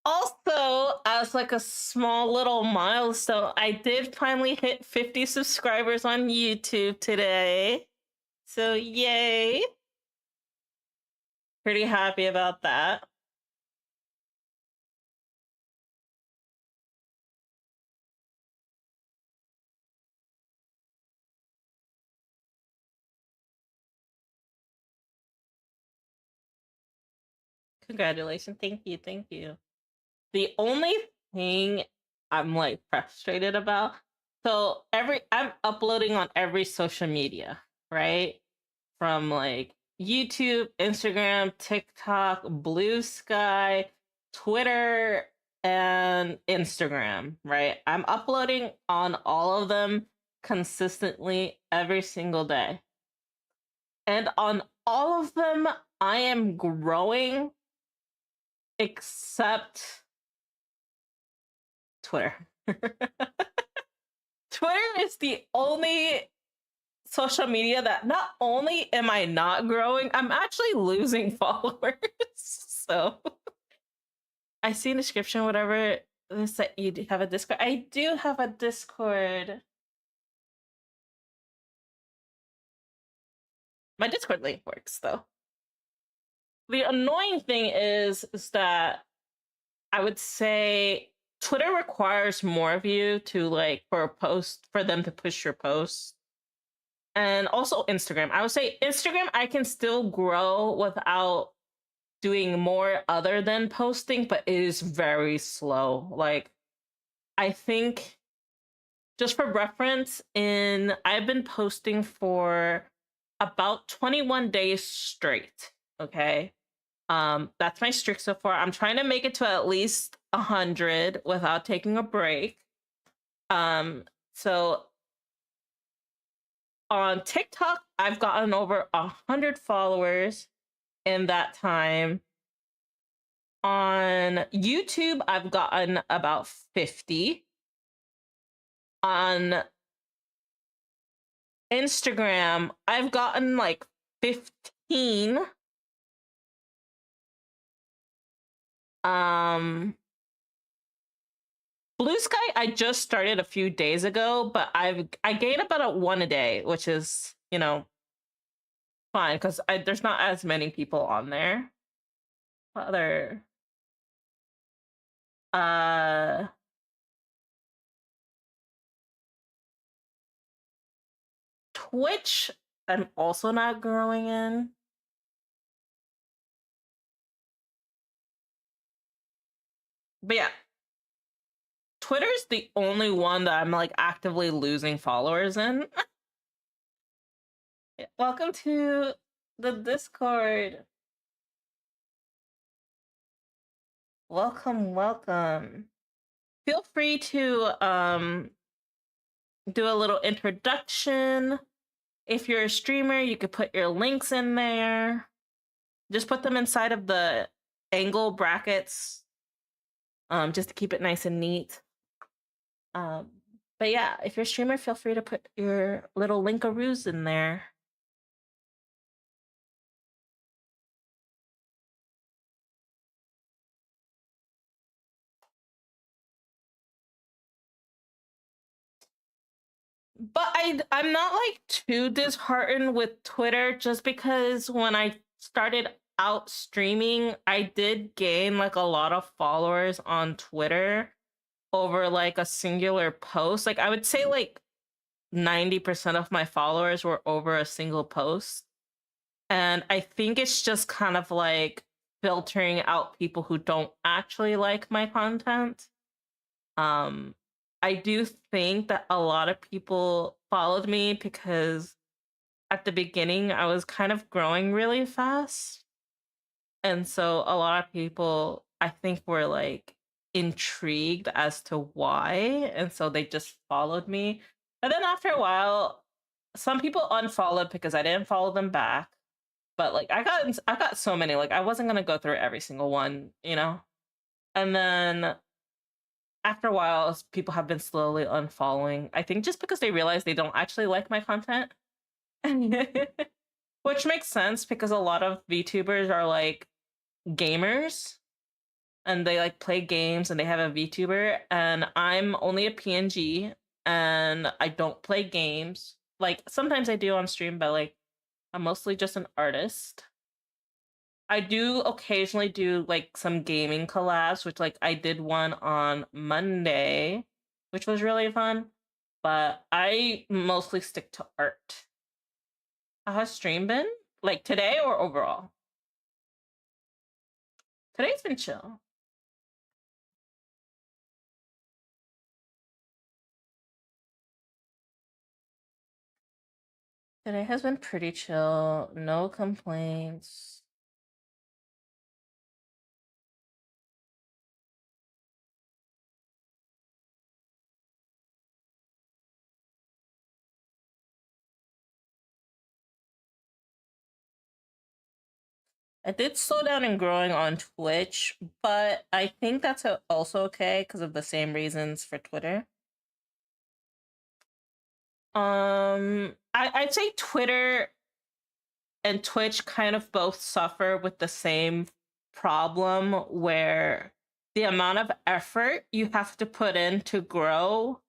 Also, as like a small little milestone, I did finally hit 50 subscribers on YouTube today. So, yay. Pretty happy about that. Congratulations. Thank you. Thank you. The only thing I'm like frustrated about, so every I'm uploading on every social media, right? From like YouTube, Instagram, TikTok, Blue Sky, Twitter, and Instagram, right? I'm uploading on all of them consistently every single day. And on all of them, I am growing except Twitter. Twitter is the only social media that not only am I not growing, I'm actually losing followers. So I see in the description, whatever this that you have a Discord. I do have a Discord. My Discord link works though. The annoying thing is that I would say Twitter requires more of you to like for a post for them to push your post. And also Instagram. I would say Instagram I can still grow without doing more other than posting, but it is very slow. Like I think just for reference, in I've been posting for about 21 days straight. Okay. That's my streak so far. I'm trying to make it to at least 100 without taking a break. Um, so on TikTok, I've gotten over 100 followers in that time. On YouTube, I've gotten about 50. On Instagram, I've gotten like 15. Um Blue Sky I just started a few days ago, but I gain about a one a day, which is, fine because there's not as many people on there. Other uh Twitch I'm also not growing in. But yeah, Twitter's the only one that I'm like actively losing followers in. Welcome to the Discord. Welcome, welcome. Feel free to do a little introduction. If you're a streamer, you could put your links in there. Just put them inside of the angle brackets, just to keep it nice and neat. Um, but yeah, if you're a streamer, feel free to put your little linkaroos in there. But I'm not like too disheartened with Twitter just because when I started out streaming, I did gain like a lot of followers on Twitter. over like a singular post. Like I would say like 90% of my followers were over a single post. And I think it's just kind of like filtering out people who don't actually like my content. Um, I do think that a lot of people followed me because at the beginning I was kind of growing really fast. And so a lot of people I think were like intrigued as to why. And so they just followed me. And then after a while, some people unfollowed because I didn't follow them back. But like I got so many, like I wasn't gonna go through every single one, you know? And then after a while, people have been slowly unfollowing. I think just because they realize they don't actually like my content. Which makes sense because a lot of VTubers are like gamers and they like play games and they have a VTuber and I'm only a PNG and I don't play games. Like sometimes I do on stream, but like I'm mostly just an artist. I do occasionally do like some gaming collabs, which like I did one on Monday, which was really fun. But I mostly stick to art. How has stream been? Like today or overall? Today's been chill. Today has been pretty chill. No complaints. I did slow down in growing on Twitch, but I think that's also okay because of the same reasons for Twitter. I'd say Twitter and Twitch kind of both suffer with the same problem where the amount of effort you have to put in to grow,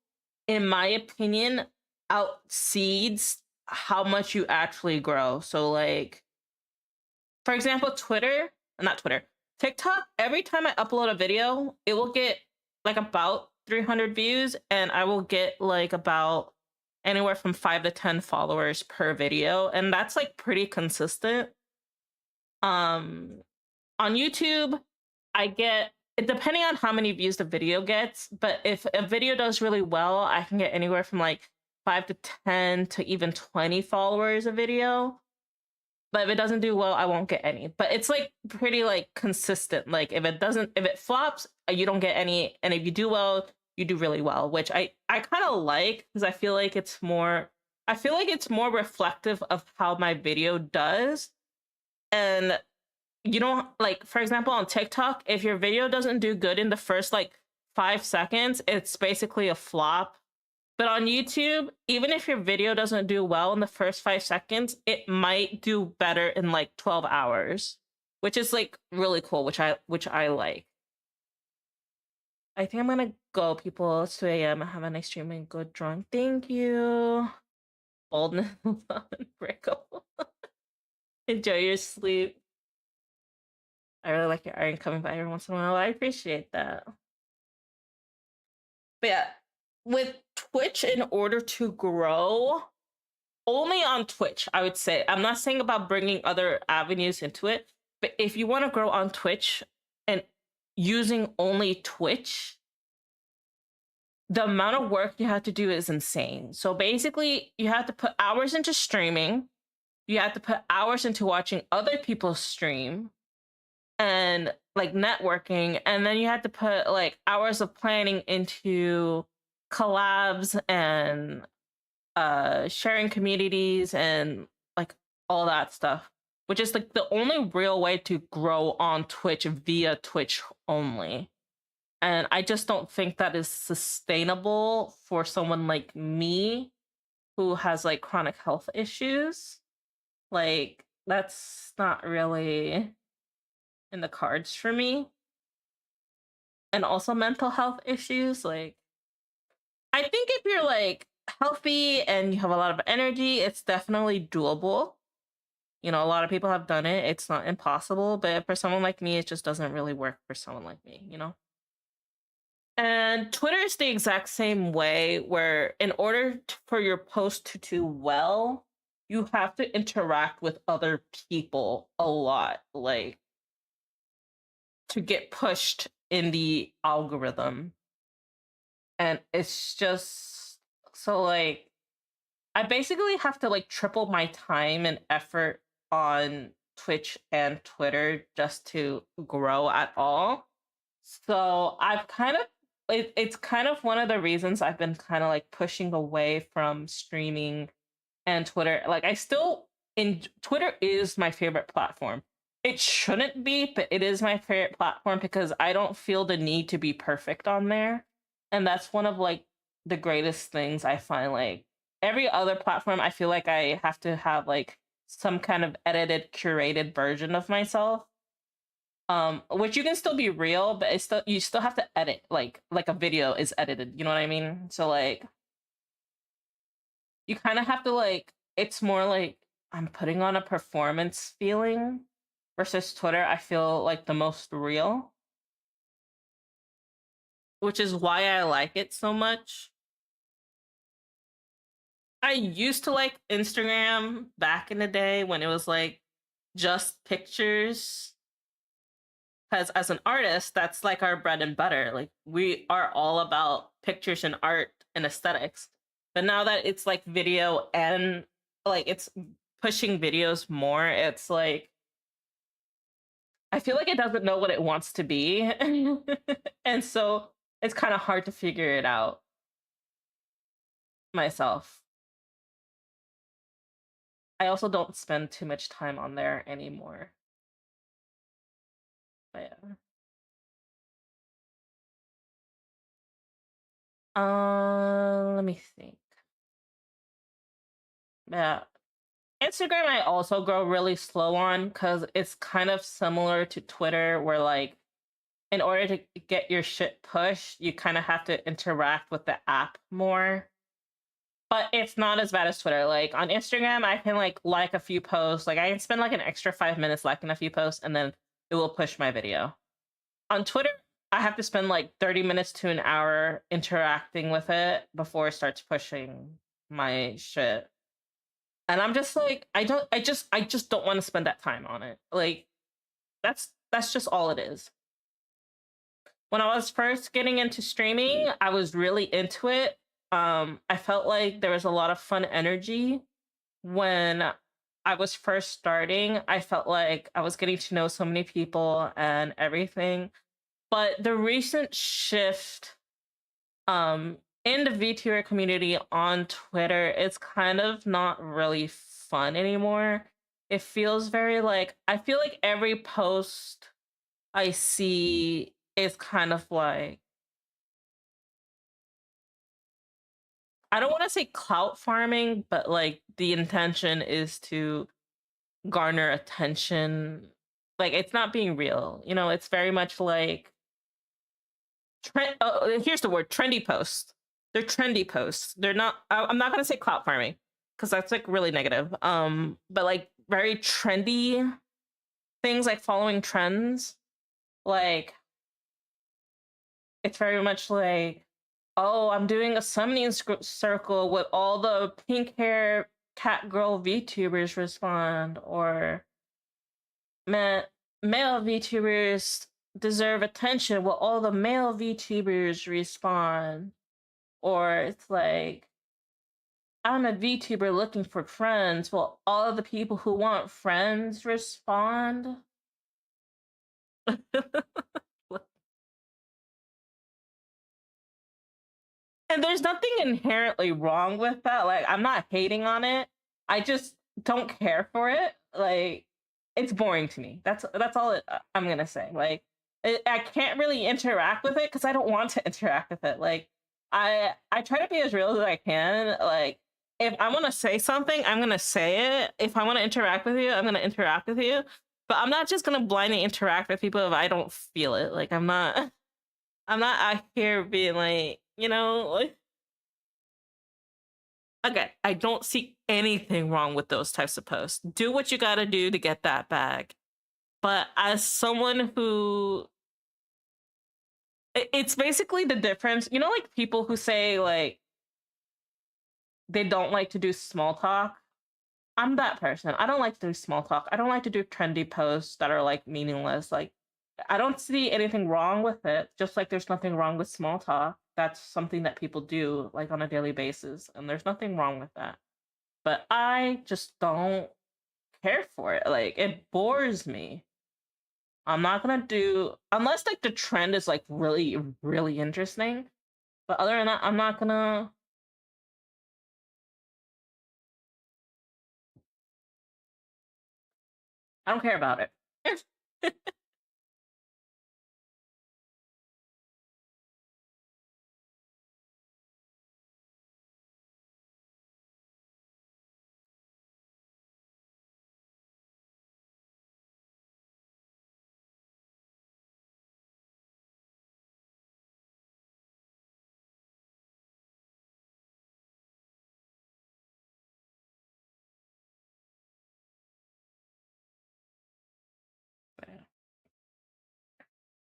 in my opinion, outseeds how much you actually grow. So like for example, not Twitter, TikTok, every time I upload a video, it will get like about 300 views and I will get like about anywhere from 5 to 10 followers per video and that's like pretty consistent. Um on YouTube, I get depending on how many views the video gets, but if a video does really well, I can get anywhere from like 5 to 10 to even 20 followers a video. But if it doesn't do well, I won't get any. But it's like pretty like consistent. Like if it flops, you don't get any, and if you do well, you do really well, which I kind of like because I feel like it's more reflective of how my video does. And you don't like, for example, on TikTok, if your video doesn't do good in the first like 5 seconds, it's basically a flop. But on YouTube, even if your video doesn't do well in the first 5 seconds, it might do better in like 12 hours, which is like really cool, which I like. I think I'm gonna go, people. It's 2 a.m. Have a nice stream and good drawing. Thank you. Boldness unbreakable. Enjoy your sleep. I really like your iron coming by every once in a while. I appreciate that. But yeah, with Twitch, in order to grow, only on Twitch, I would say. I'm not saying about bringing other avenues into it, but if you want to grow on Twitch and using only Twitch, the amount of work you have to do is insane. So basically, you have to put hours into streaming, you have to put hours into watching other people stream and like networking, and then you have to put like hours of planning into collabs and sharing communities and like all that stuff, which is like the only real way to grow on Twitch via Twitch only. And I just don't think that is sustainable for someone like me who has like chronic health issues. Like that's not really in the cards for me. And also mental health issues, like I think if you're like healthy and you have a lot of energy, it's definitely doable. You know, a lot of people have done it. It's not impossible, but for someone like me, it just doesn't really work for someone like me, you know? And Twitter is the exact same way, where in order for your post to do well, you have to interact with other people a lot, like to get pushed in the algorithm. And it's just so like I basically have to like triple my time and effort on Twitch and Twitter just to grow at all. So I've kind of it's kind of one of the reasons I've been kind of like pushing away from streaming and Twitter. Like I still in Twitter is my favorite platform. It shouldn't be, but it is my favorite platform because I don't feel the need to be perfect on there. And that's one of like the greatest things I find. Like every other platform I feel like I have to have like some kind of edited curated version of myself, which you can still be real, but it's still you still have to edit like a video is edited, you know what I mean? So like you kind of have to like it's more like I'm putting on a performance feeling versus Twitter I feel like the most real, which is why I like it so much. I used to like Instagram back in the day when it was like just pictures, because as an artist that's like our bread and butter. Like we are all about pictures and art and aesthetics, but now that it's like video and like it's pushing videos more, it's like I feel like it doesn't know what it wants to be. And so it's kind of hard to figure it out myself. I also don't spend too much time on there anymore, but yeah. Let me think. Yeah, Instagram I also grow really slow on because it's kind of similar to Twitter, where like in order to get your shit pushed, you kind of have to interact with the app more. But it's not as bad as Twitter. Like on Instagram, I can like a few posts. Like I can spend like an extra 5 minutes liking a few posts, and then it will push my video. On Twitter, I have to spend like 30 minutes to an hour interacting with it before it starts pushing my shit. And I'm just like, I just don't want to spend that time on it. Like that's just all it is. When I was first getting into streaming, I was really into it. I felt like there was a lot of fun energy when I was first starting. I felt like I was getting to know so many people and everything. But the recent shift in the VTuber community on Twitter, it's kind of not really fun anymore. It feels very like I feel like every post I see is kind of like I don't want to say clout farming, but like the intention is to garner attention. Like it's not being real. You know, it's very much like here's the word trendy posts. They're trendy posts. They're not I'm not going to say clout farming because that's like really negative. But like very trendy things, like following trends. Like it's very much like, oh, I'm doing a summoning circle with all the pink hair cat girl VTubers respond, or ma- male VTubers deserve attention. Will all the male VTubers respond? Or it's like, I'm a VTuber looking for friends. Will all of the people who want friends respond? And there's nothing inherently wrong with that. Like, I'm not hating on it. I just don't care for it. Like, it's boring to me. That's all I'm gonna say. Like, I can't really interact with it because I don't want to interact with it. Like, I try to be as real as I can. Like, if I want to say something, I'm gonna say it. If I want to interact with you, I'm gonna interact with you. But I'm not just gonna blindly interact with people if I don't feel it. Like, I'm not. I'm not out here being like, like okay, I don't see anything wrong with those types of posts. Do what you gotta do to get that bag. But as someone who It's basically the difference. You know, like people who say like they don't like to do small talk. I'm that person. I don't like to do small talk. I don't like to do trendy posts that are like meaningless. Like I don't see anything wrong with it. Just like there's nothing wrong with small talk. That's something that people do like on a daily basis, and there's nothing wrong with that. But I just don't care for it. Like it bores me. I'm not gonna do unless like the trend is like really, really interesting. But other than that, I'm not gonna. I don't care about it.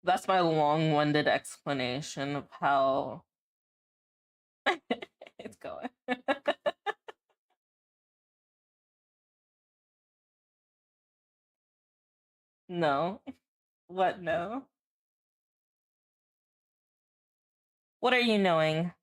That's my long-winded explanation of how it's going. No. What? No. What are you knowing?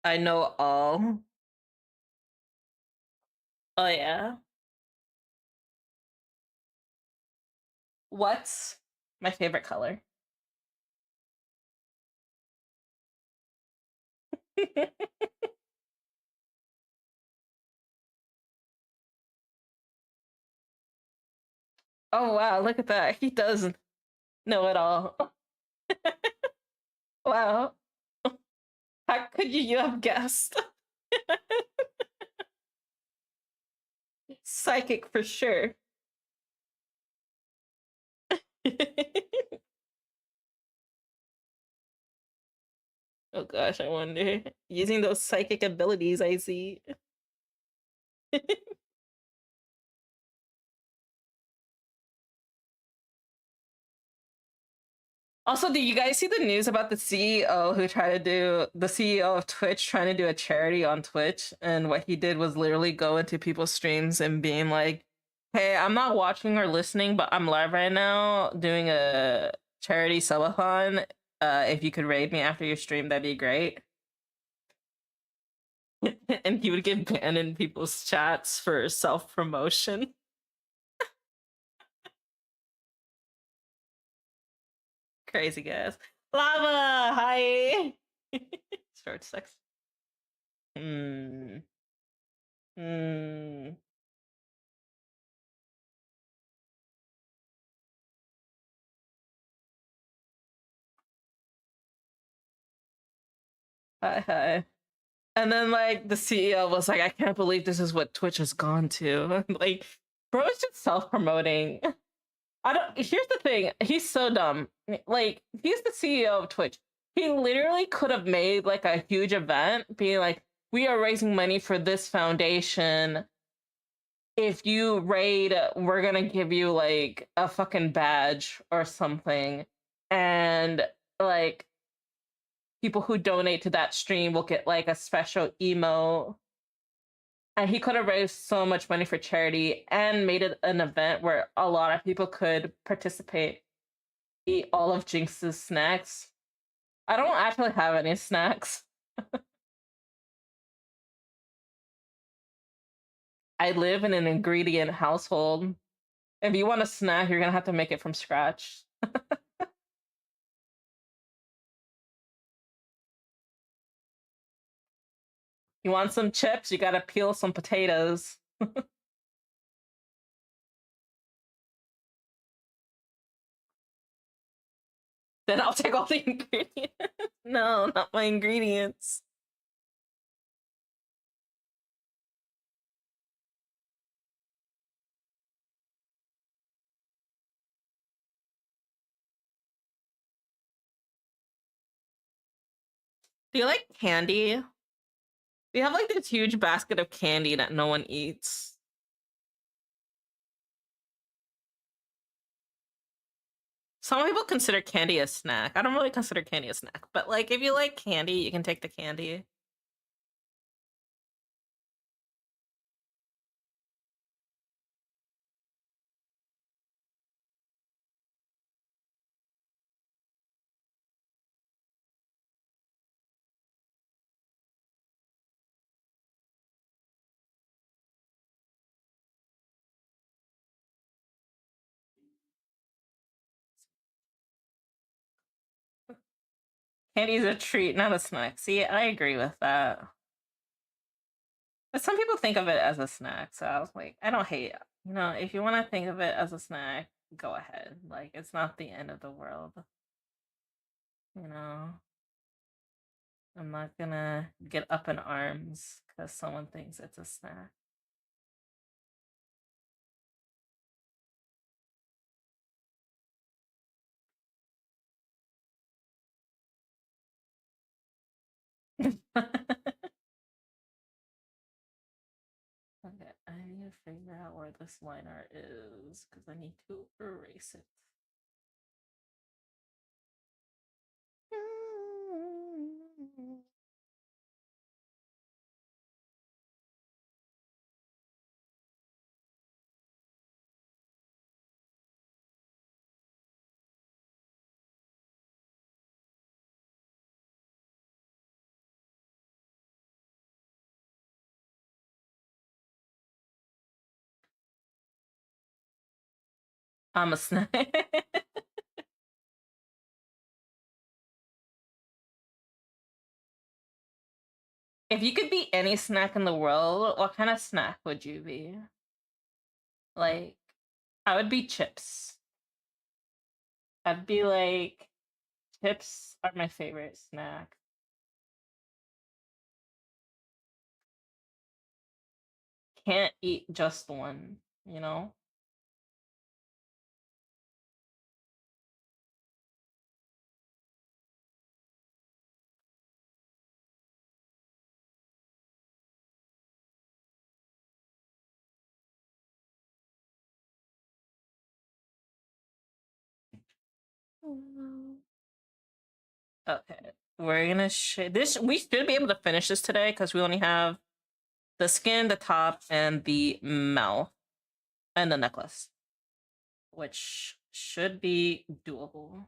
I know all. Oh yeah. What's my favorite color? Oh wow, look at that. He does know it all. Wow. How could you have guessed? Psychic for sure. Oh gosh, I wonder. Using those psychic abilities, I see. Also, did you guys see the news about the CEO who tried to do the CEO of Twitch trying to do a charity on Twitch? And what he did was literally go into people's streams and being like, hey, I'm not watching or listening, but I'm live right now doing a charity subathon. If you could raid me after your stream, that'd be great. And he would get banned in people's chats for self promotion. Crazy guys. Lava, hi. Short sex. Hmm. Hmm. Hi, hi. And then like the CEO was like, I can't believe this is what Twitch has gone to. Like, bro is just self-promoting. I don't here's the thing, he's so dumb. Like, he's the CEO of Twitch. He literally could have made like a huge event being like, we are raising money for this foundation. If you raid, we're gonna give you like a fucking badge or something. And like people who donate to that stream will get like a special emo. And he could have raised so much money for charity and made it an event where a lot of people could participate, eat all of Jinx's snacks. I don't actually have any snacks. I live in an ingredient household. If you want a snack, you're gonna have to make it from scratch. You want some chips? You gotta peel some potatoes. Then I'll take all the ingredients. No, not my ingredients. Do you like candy? We have like this huge basket of candy that no one eats. Some people consider candy a snack. I don't really consider candy a snack, but like if you like candy, you can take the candy. Candy is a treat, not a snack. See, I agree with that. But some people think of it as a snack, so I was like, I don't hate it. If you want to think of it as a snack, go ahead. Like, it's not the end of the world. You know, I'm not gonna get up in arms because someone thinks it's a snack. Okay, I need to figure out where this line art is because I need to erase it. I'm a snack. If you could be any snack in the world, what kind of snack would you be? Like, I would be chips. I'd be like, chips are my favorite snack. Can't eat just one, you know? Okay, we're gonna this. We should be able to finish this today because we only have the skin, the top, and the mouth, and the necklace, which should be doable.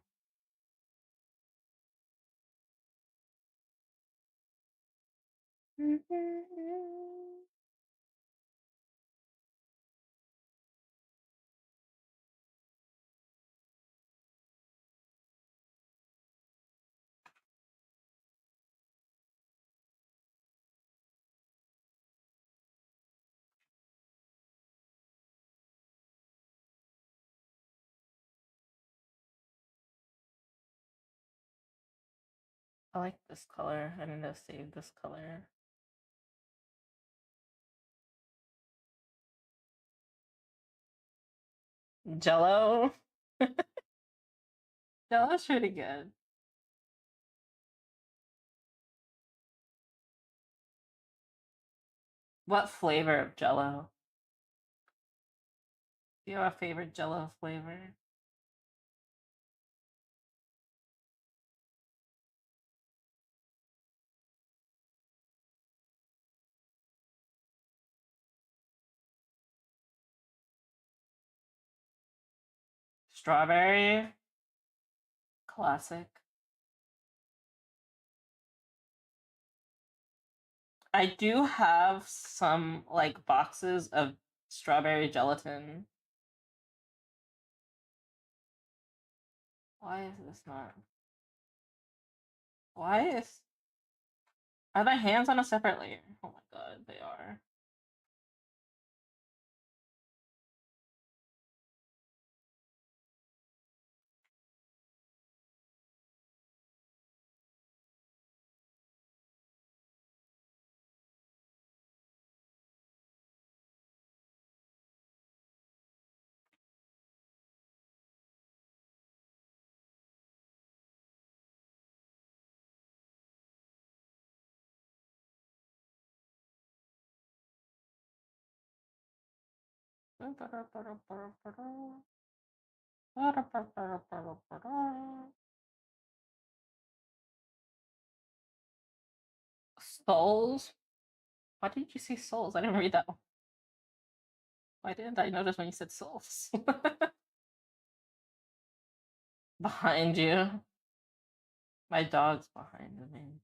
I like this color. I need to save this color. Jello. Jello's pretty good. What flavor of Jello? Do you have a favorite Jello flavor? Strawberry. Classic. I do have some like boxes of strawberry gelatin. Why is this not? Why is Are the hands on a separate layer? Oh my god, they are. Souls? Why did you say souls? I didn't read that one. Why didn't I notice when you said souls? Behind you. My dog's behind me.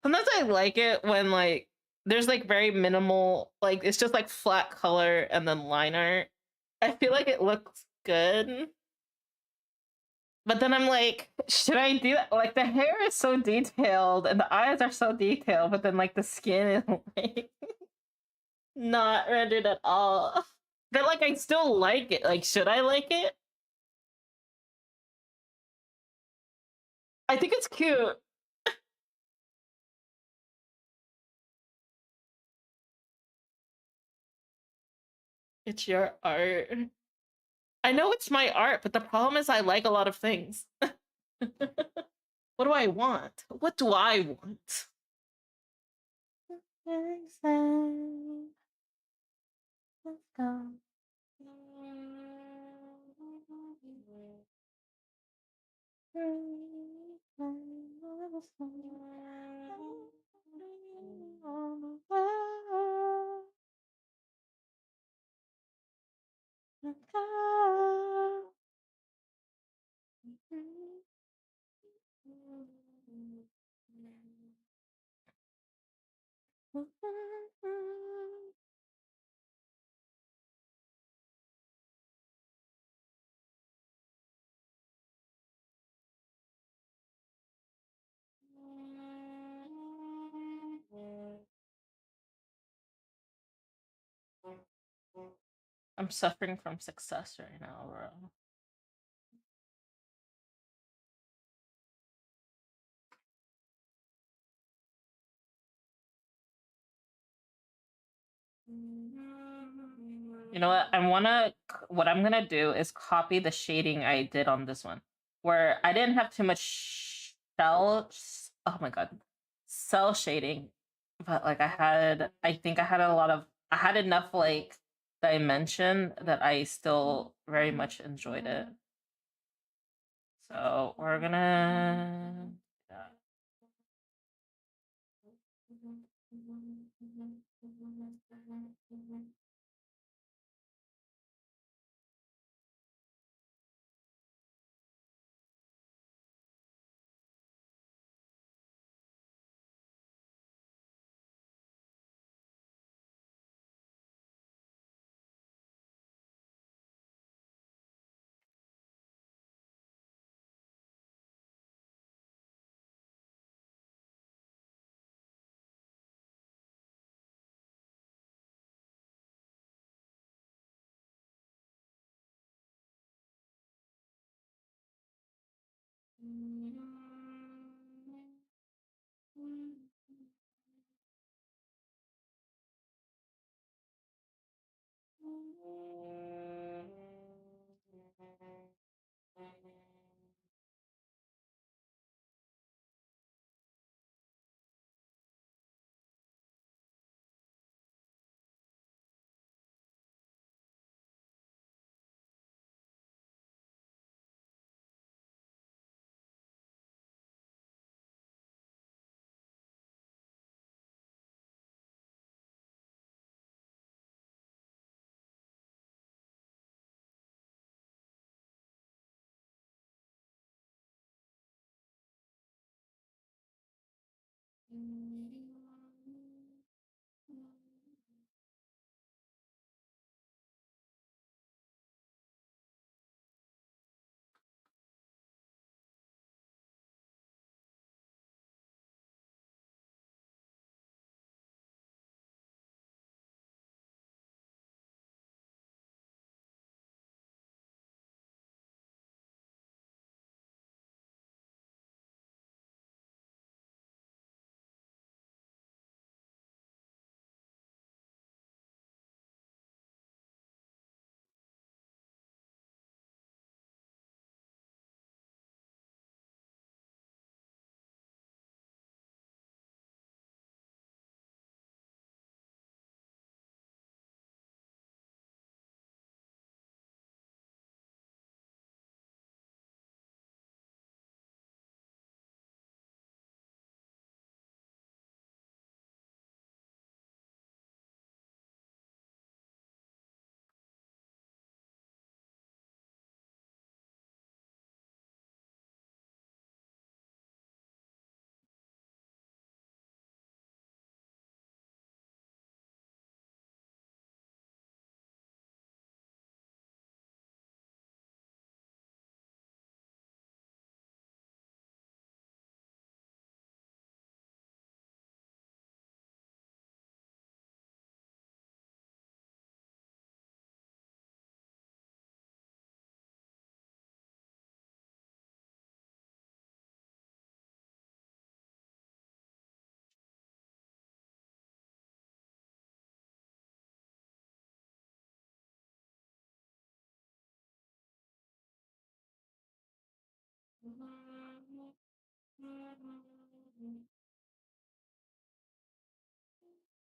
Sometimes I like it when like there's like very minimal, like it's just like flat color and then line art. I feel like it looks good. But then I'm like, should I do that? Like the hair is so detailed and the eyes are so detailed, but then like the skin is like not rendered at all. But like I still like it. Like, should I like it? I think it's cute. It's your art. I know it's my art, but the problem is I like a lot of things. What do I want? What do I want? Let's go. I'm suffering from success right now, bro. You know what? What I'm gonna do is copy the shading I did on this one, where I didn't have too much oh my god, cell shading, but like I think I had a lot of I had enough like dimension that I still very much enjoyed it. So we're gonna yeah.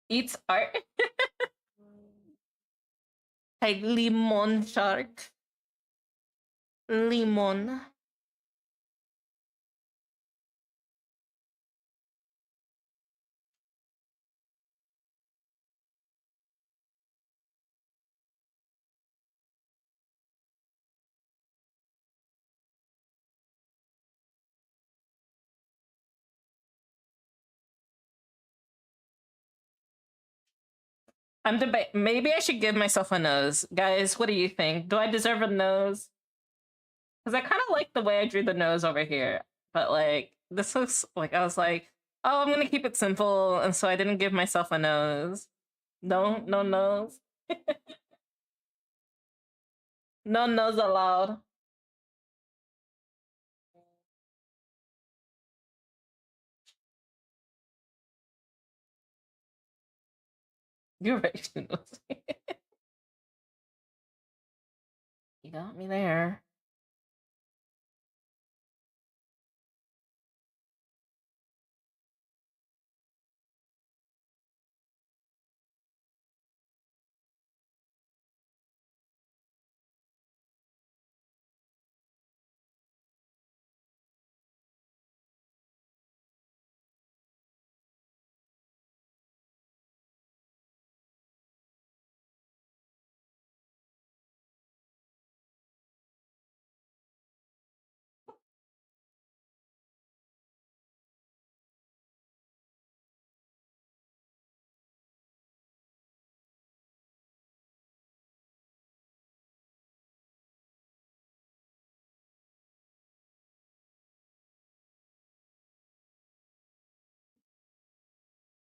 Eats art. Like limon shark. Limon. I'm debate. Maybe I should give myself a nose, guys. What do you think? Do I deserve a nose? Because I kind of like the way I drew the nose over here, but like this looks like I was like, oh, I'm gonna keep it simple, and so I didn't give myself a nose. No, no nose. No nose allowed. You're right, two nose. You got me there.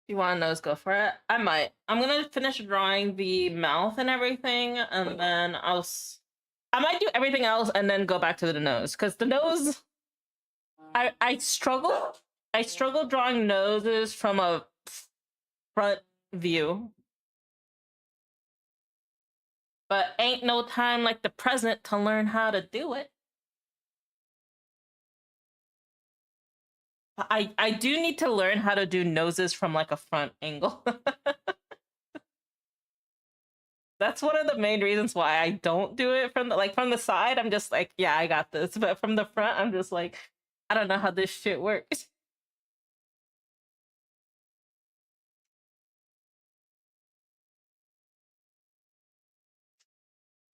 You want a nose? Go for it. I might. I'm gonna finish drawing the mouth and everything, and then I might do everything else and then go back to the nose because the nose. I struggle. I struggle drawing noses from a front view, but ain't no time like the present to learn how to do it. I do need to learn how to do noses from like a front angle. That's one of the main reasons why I don't do it from the side. I'm just like, yeah, I got this, but from the front, I'm just like, I don't know how this shit works.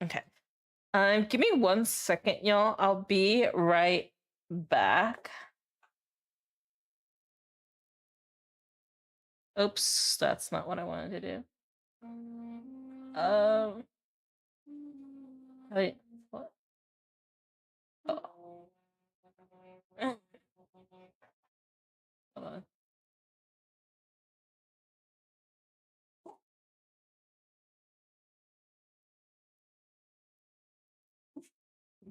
Okay. Give me 1 second, y'all. I'll be right back. Oops, that's not what I wanted to do. Um, wait, what? Oh. Hold on.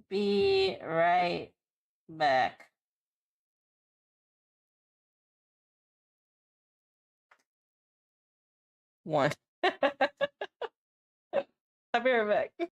Be right back. One. I'll be right back.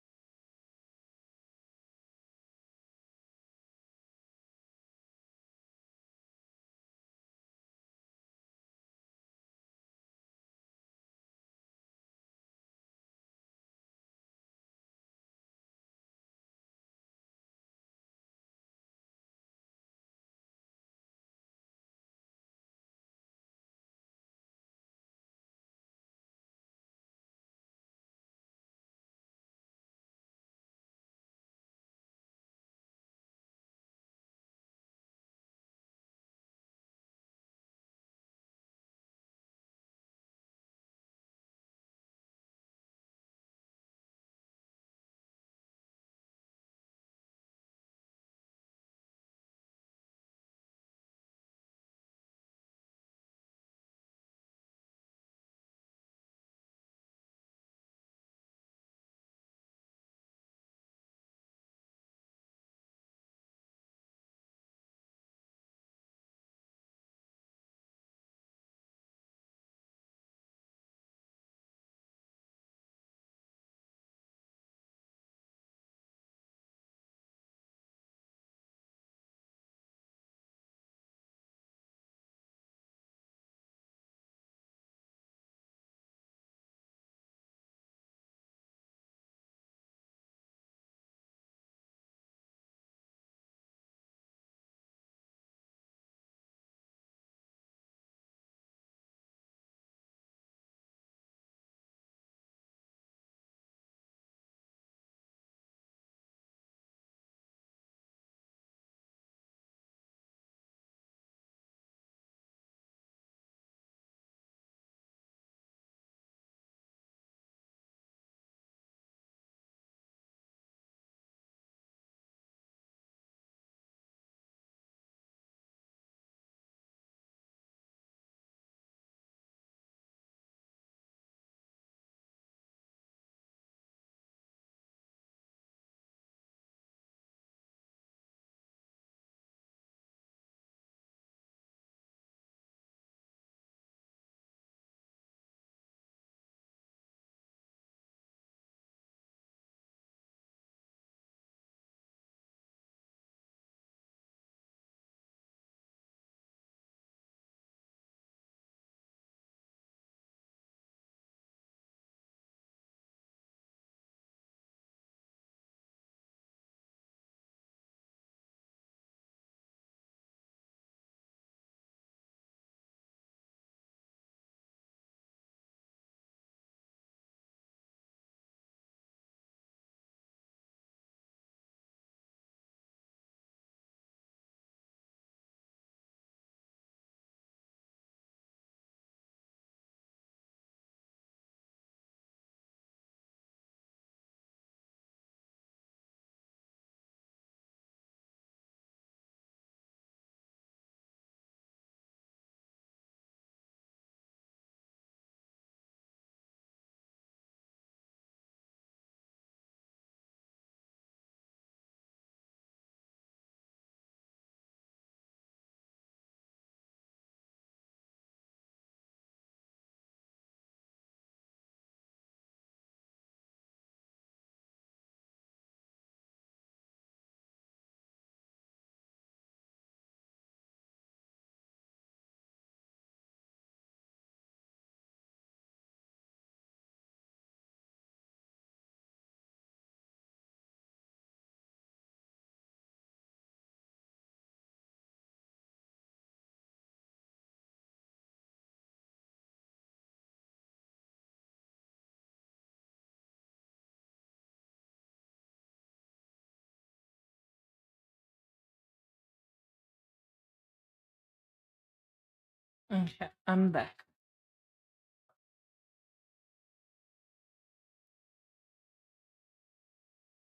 Okay, I'm back.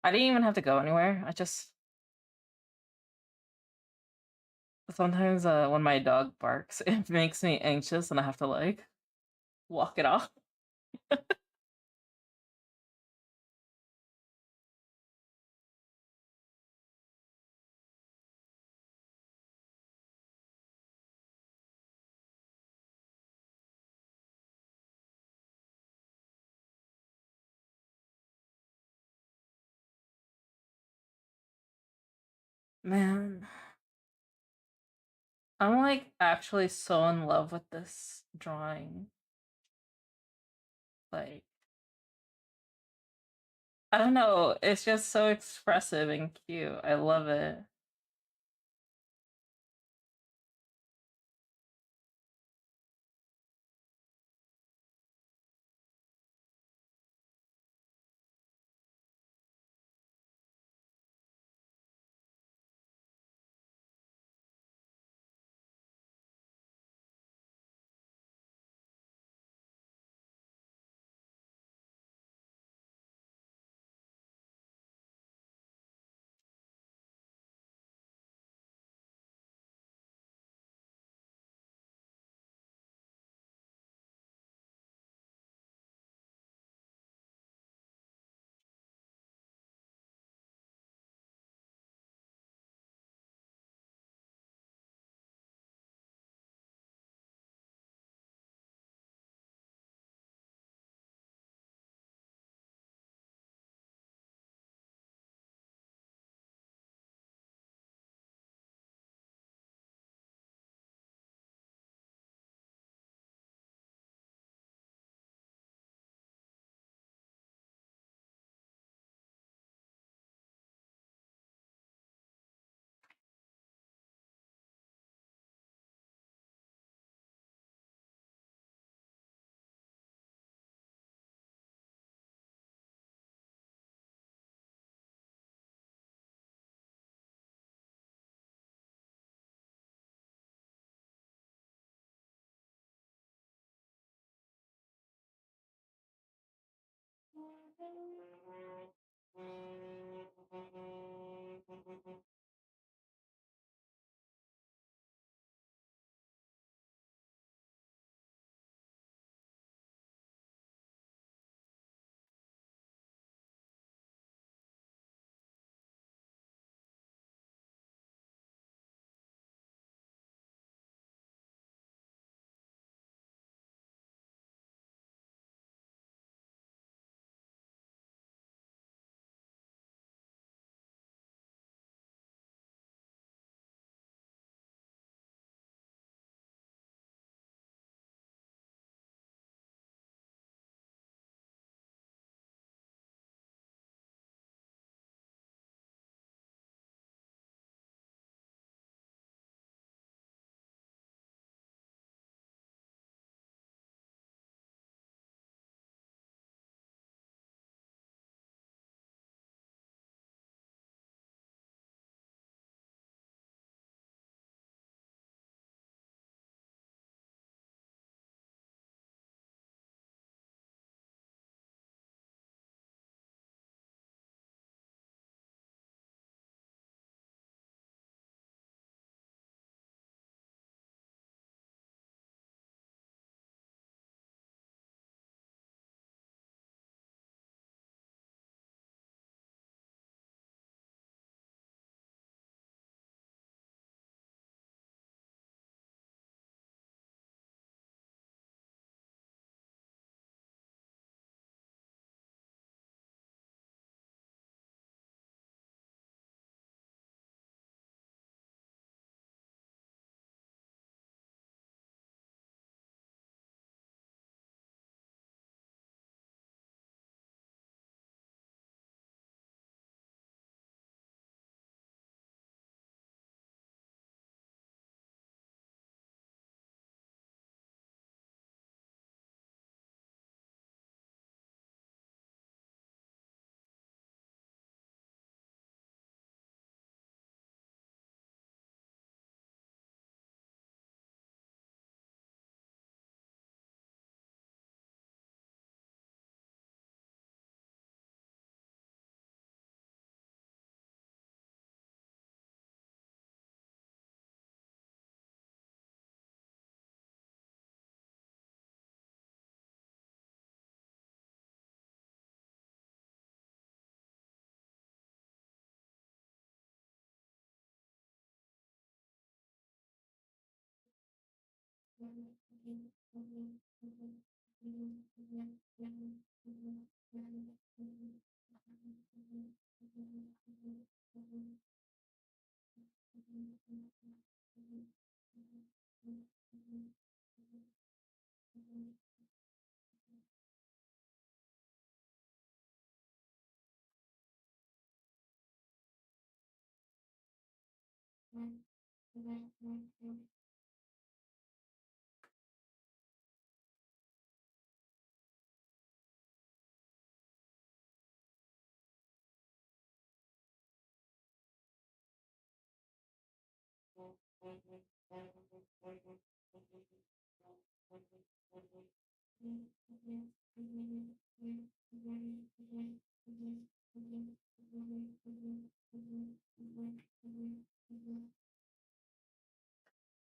I didn't even have to go anywhere. I just sometimes when my dog barks, it makes me anxious and I have to like walk it off. Man, I'm like actually so in love with this drawing. Like, I don't know, it's just so expressive and cute. I love it.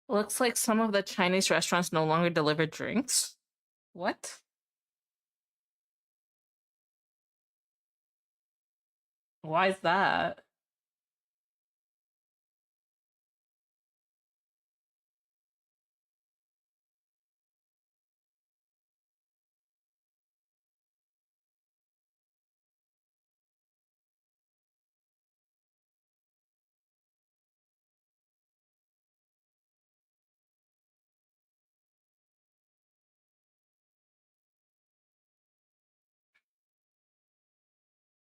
Looks like some of the Chinese restaurants no longer deliver drinks. What? Why is that?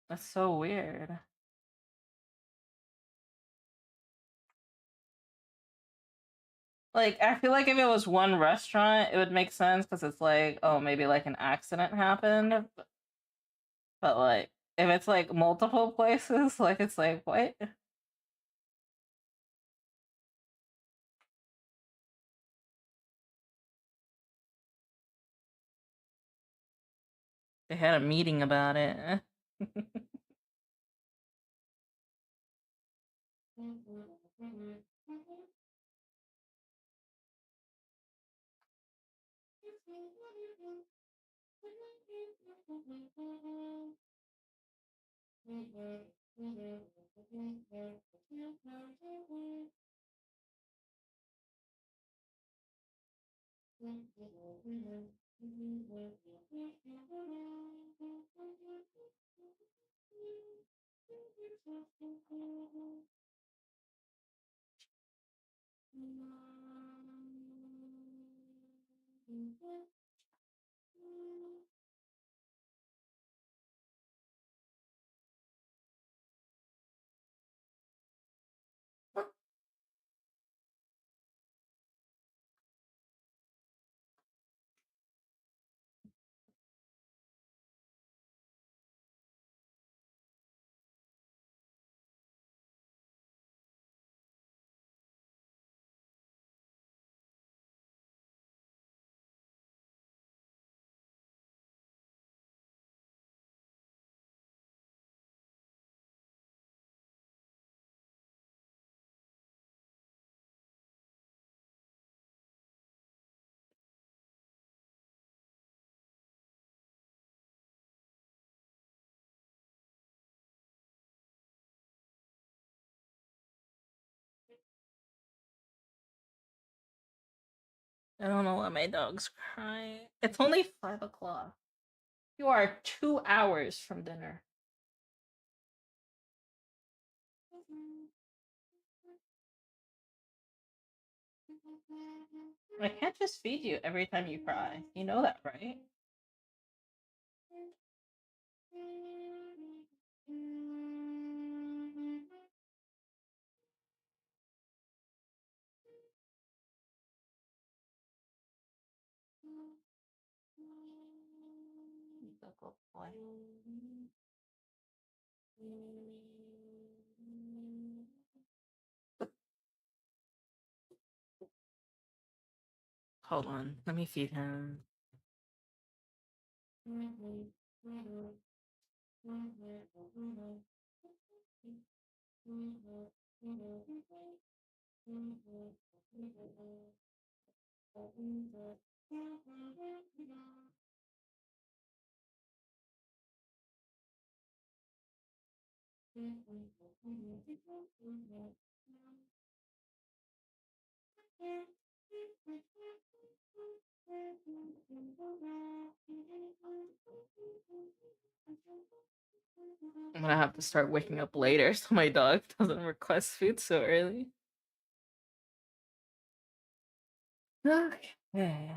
That's so weird. Like, I feel like if it was one restaurant, it would make sense because it's like, oh, maybe like an accident happened. But like, if it's like multiple places, like it's like, what? They had a meeting about it. I don't know why my dog's crying. It's only 5 o'clock. You are 2 hours from dinner. I can't just feed you every time you cry. You know that, right? Good boy. Hold on. Let me feed him. I'm gonna have to start waking up later so my dog doesn't request food so early. Okay.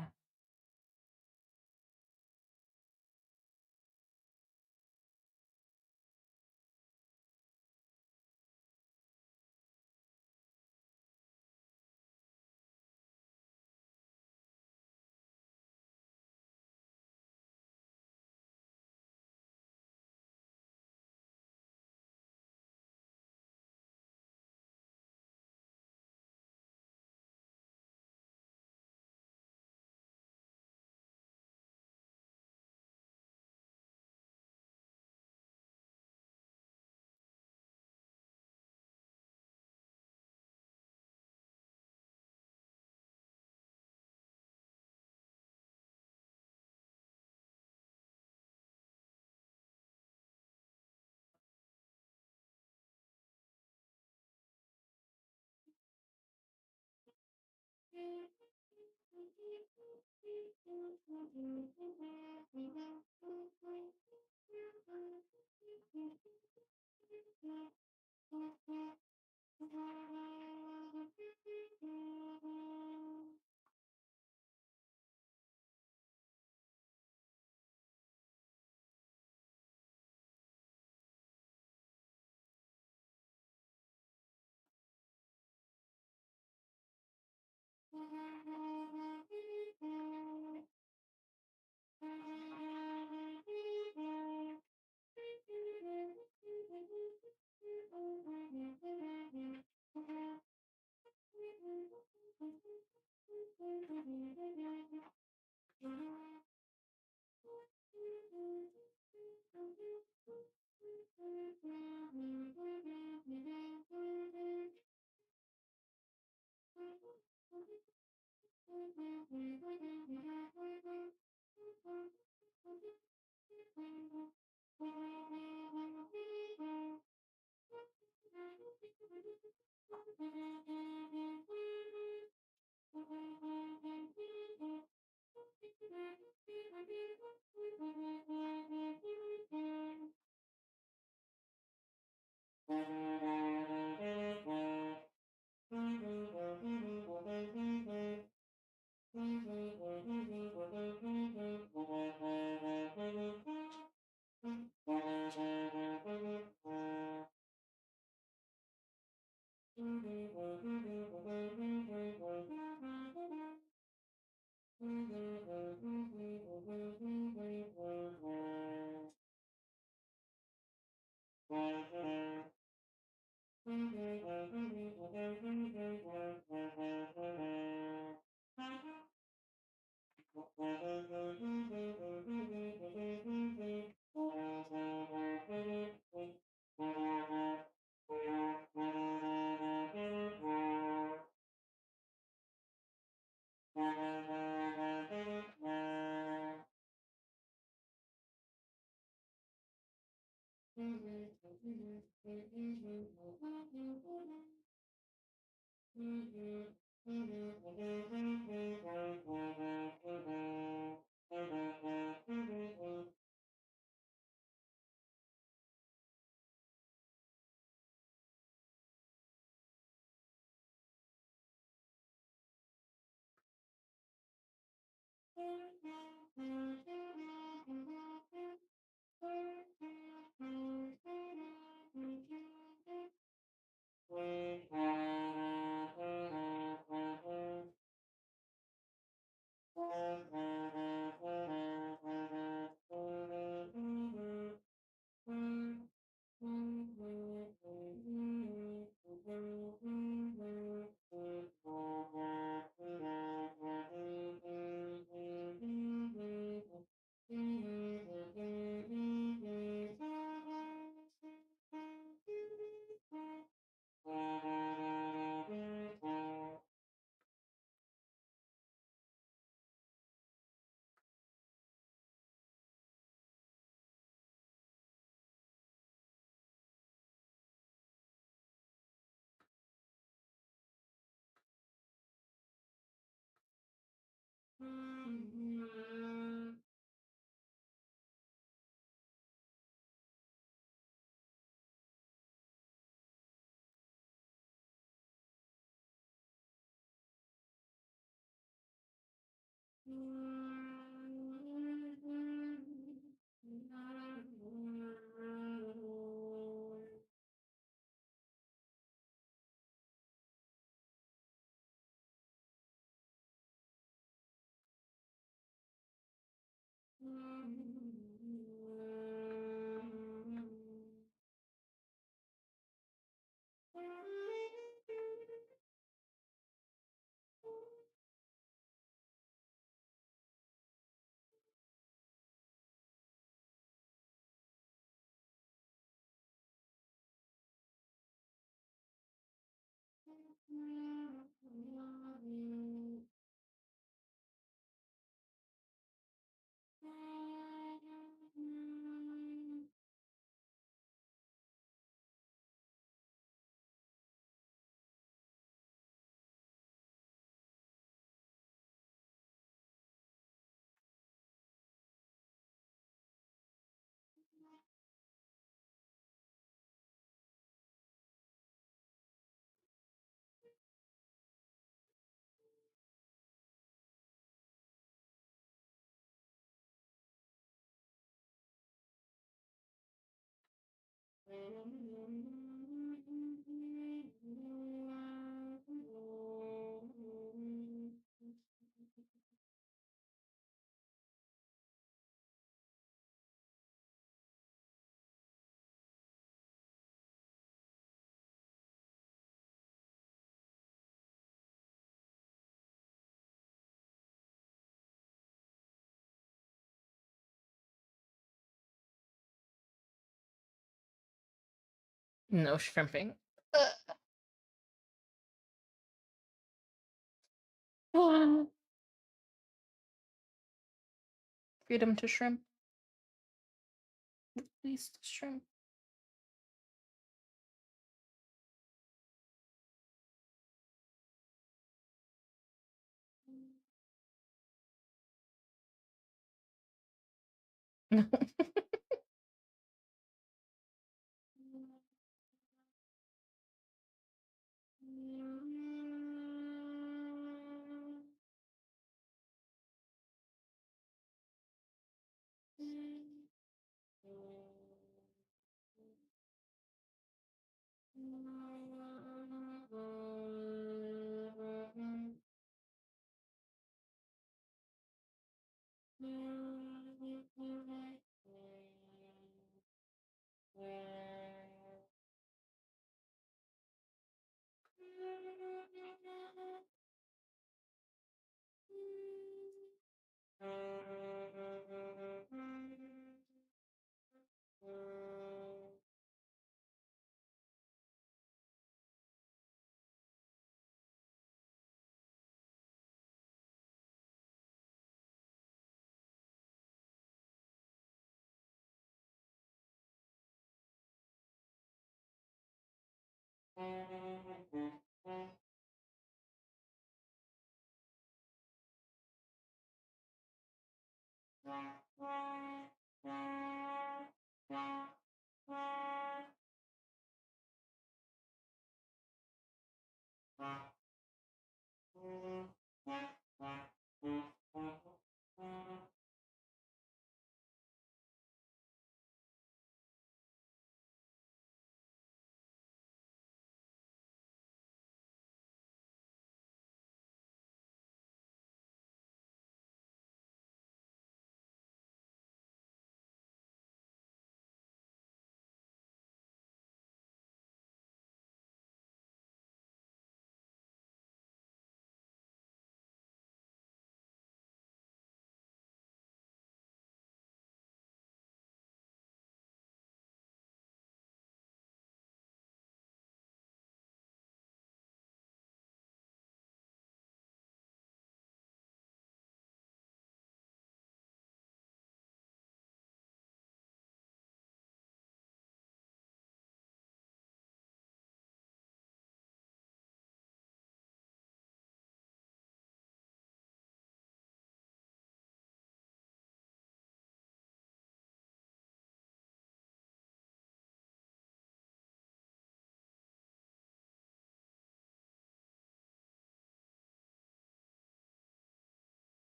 No shrimping. Freedom to shrimp. Please shrimp.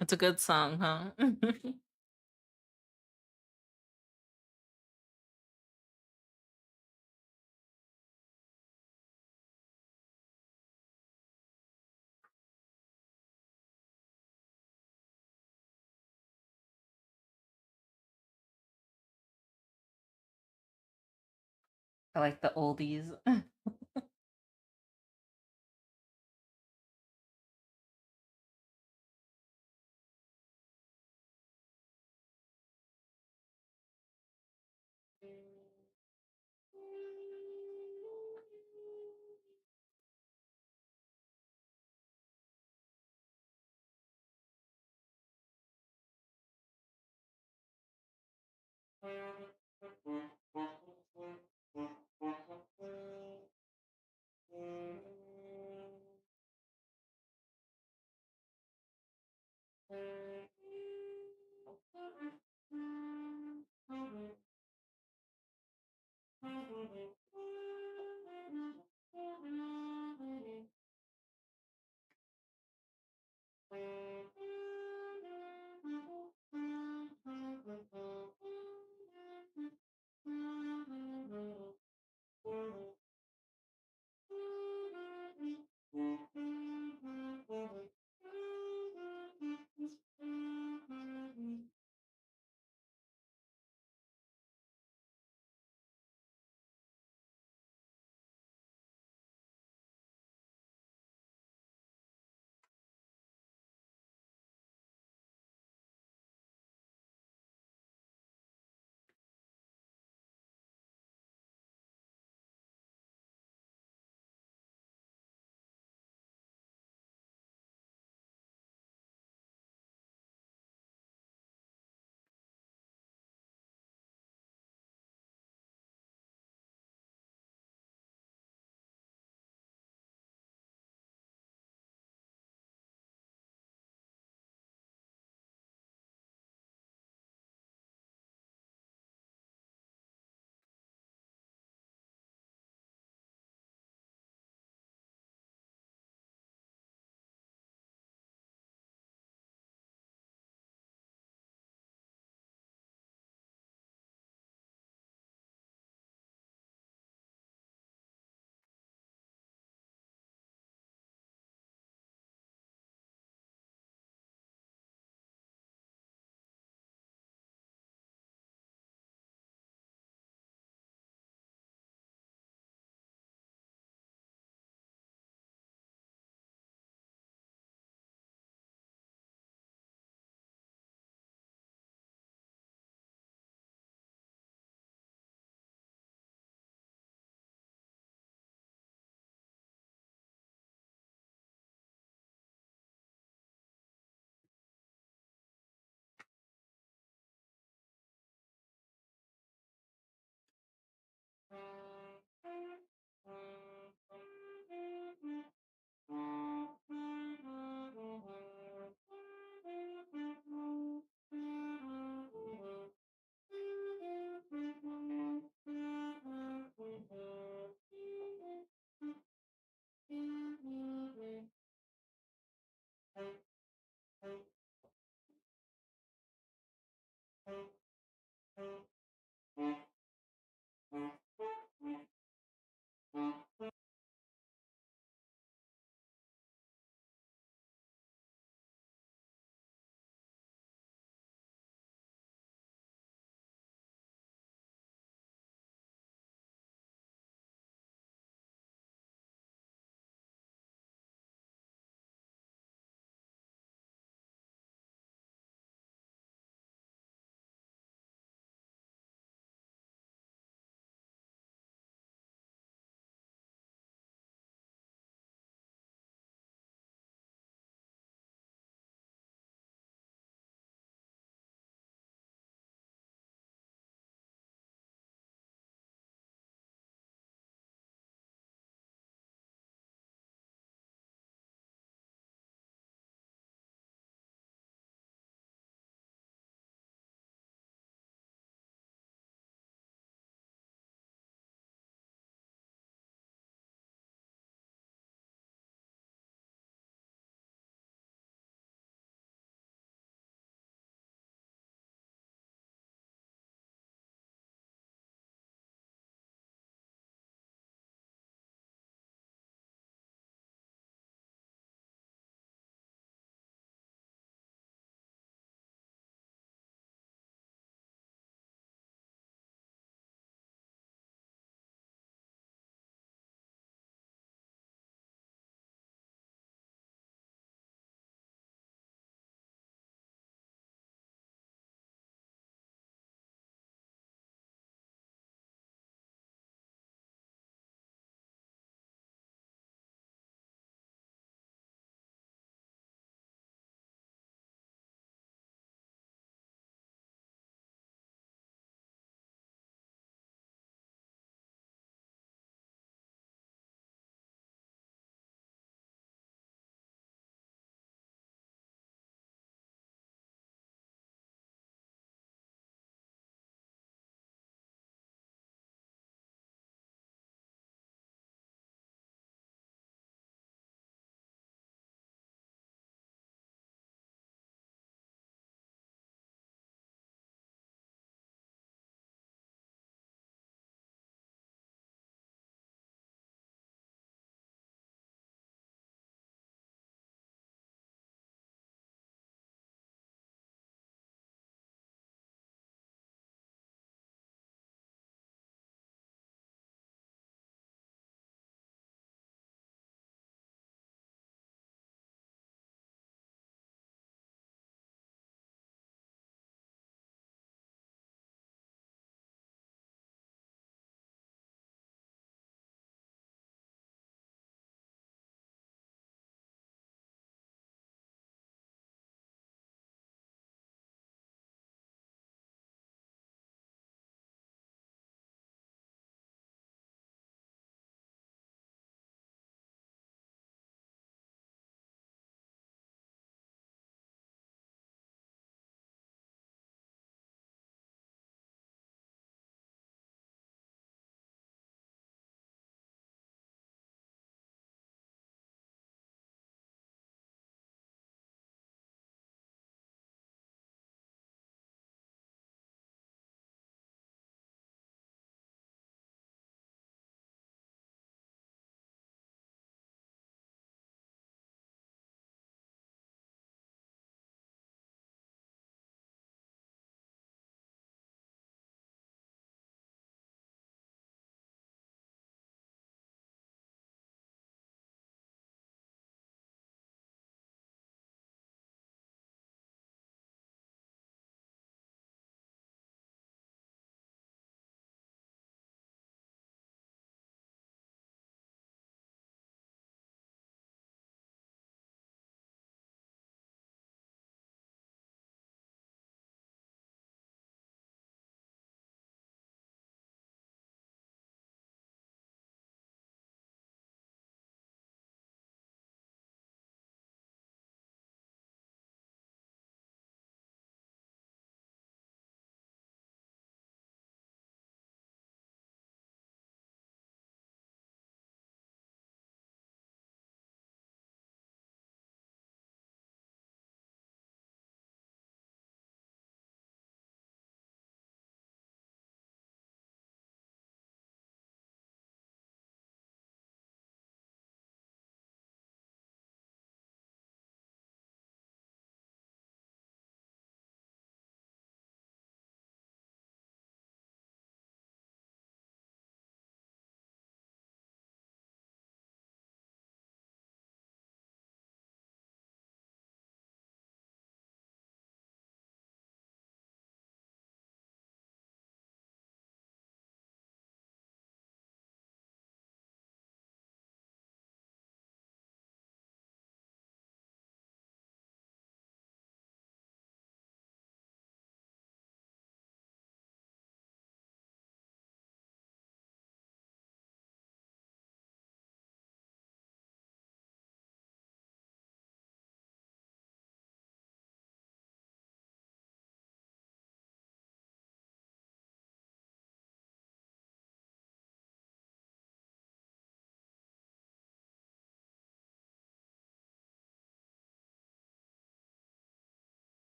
It's a good song, huh? I like the oldies.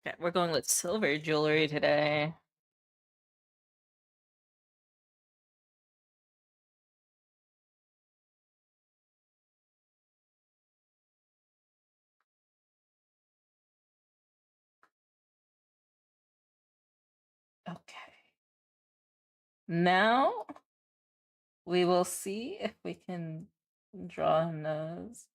Okay, we're going with silver jewelry today. Okay. Now we will see if we can draw a nose.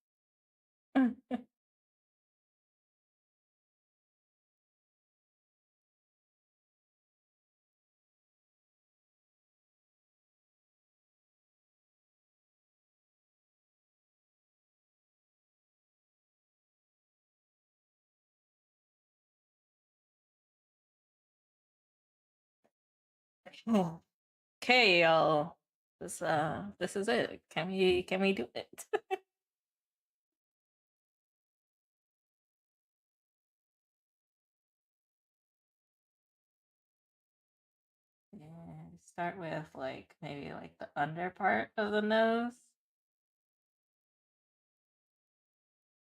Okay, y'all. This is it. Can we do it? Yeah, start with like maybe like the under part of the nose.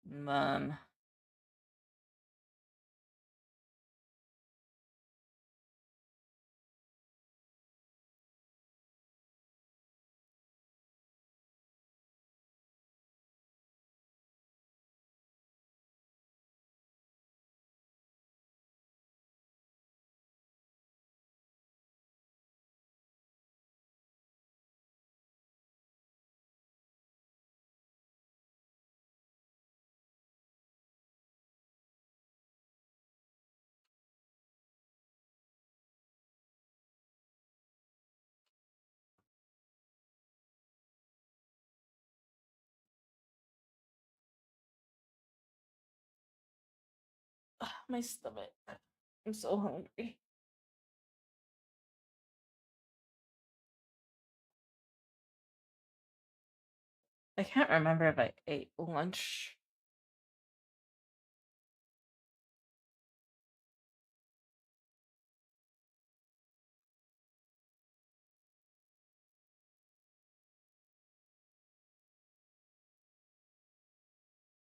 Then my stomach. I'm so hungry. I can't remember if I ate lunch.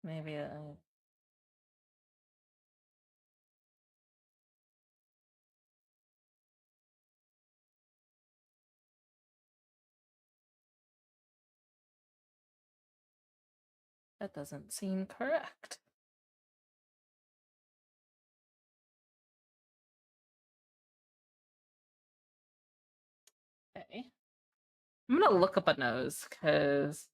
Maybe that doesn't seem correct. Okay. I'm gonna look up a nose because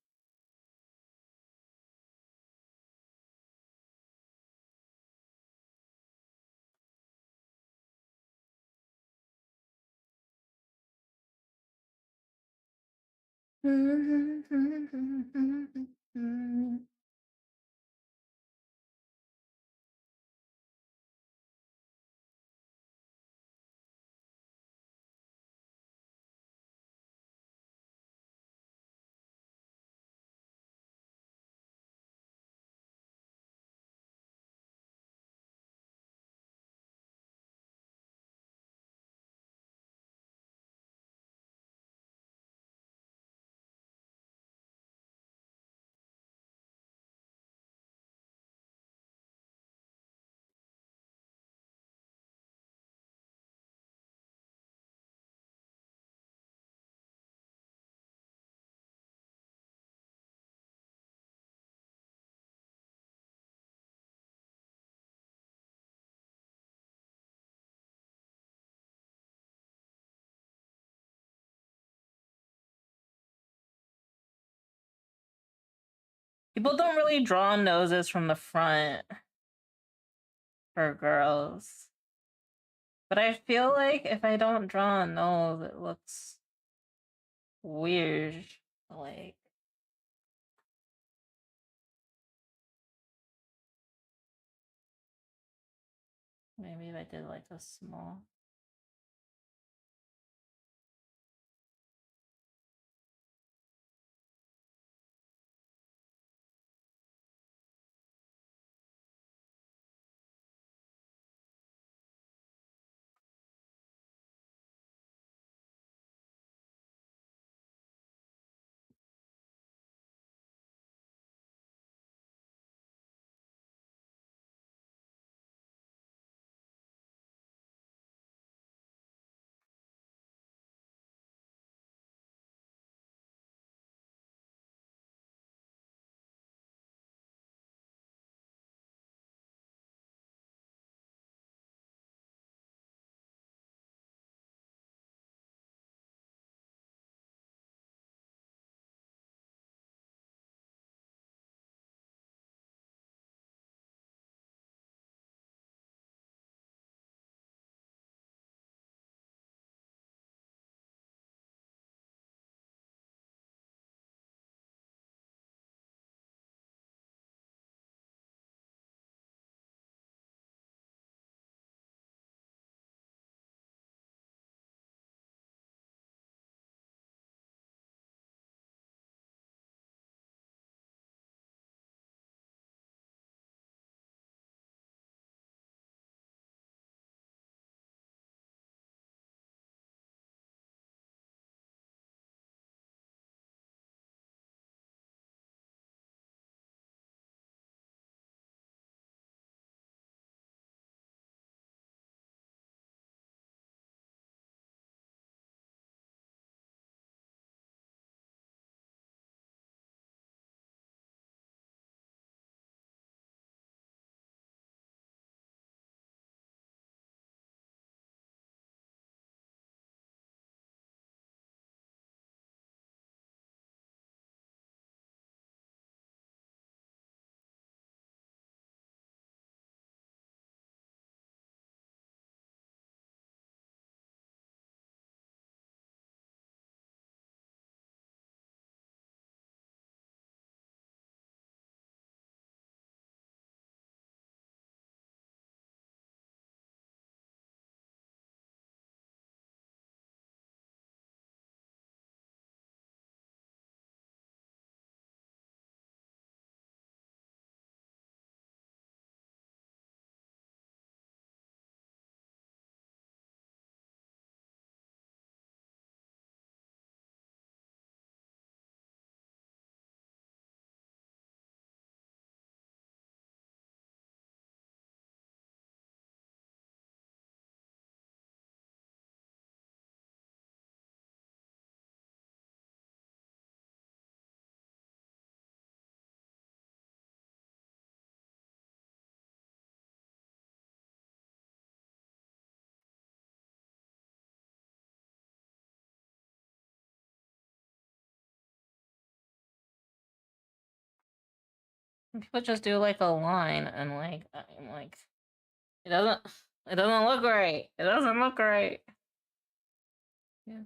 people don't really draw noses from the front for girls. But I feel like if I don't draw a nose, it looks weird. Like, maybe if I did like a small. People just do like a line and like I'm like it doesn't it doesn't look right. It doesn't look right. Yeah.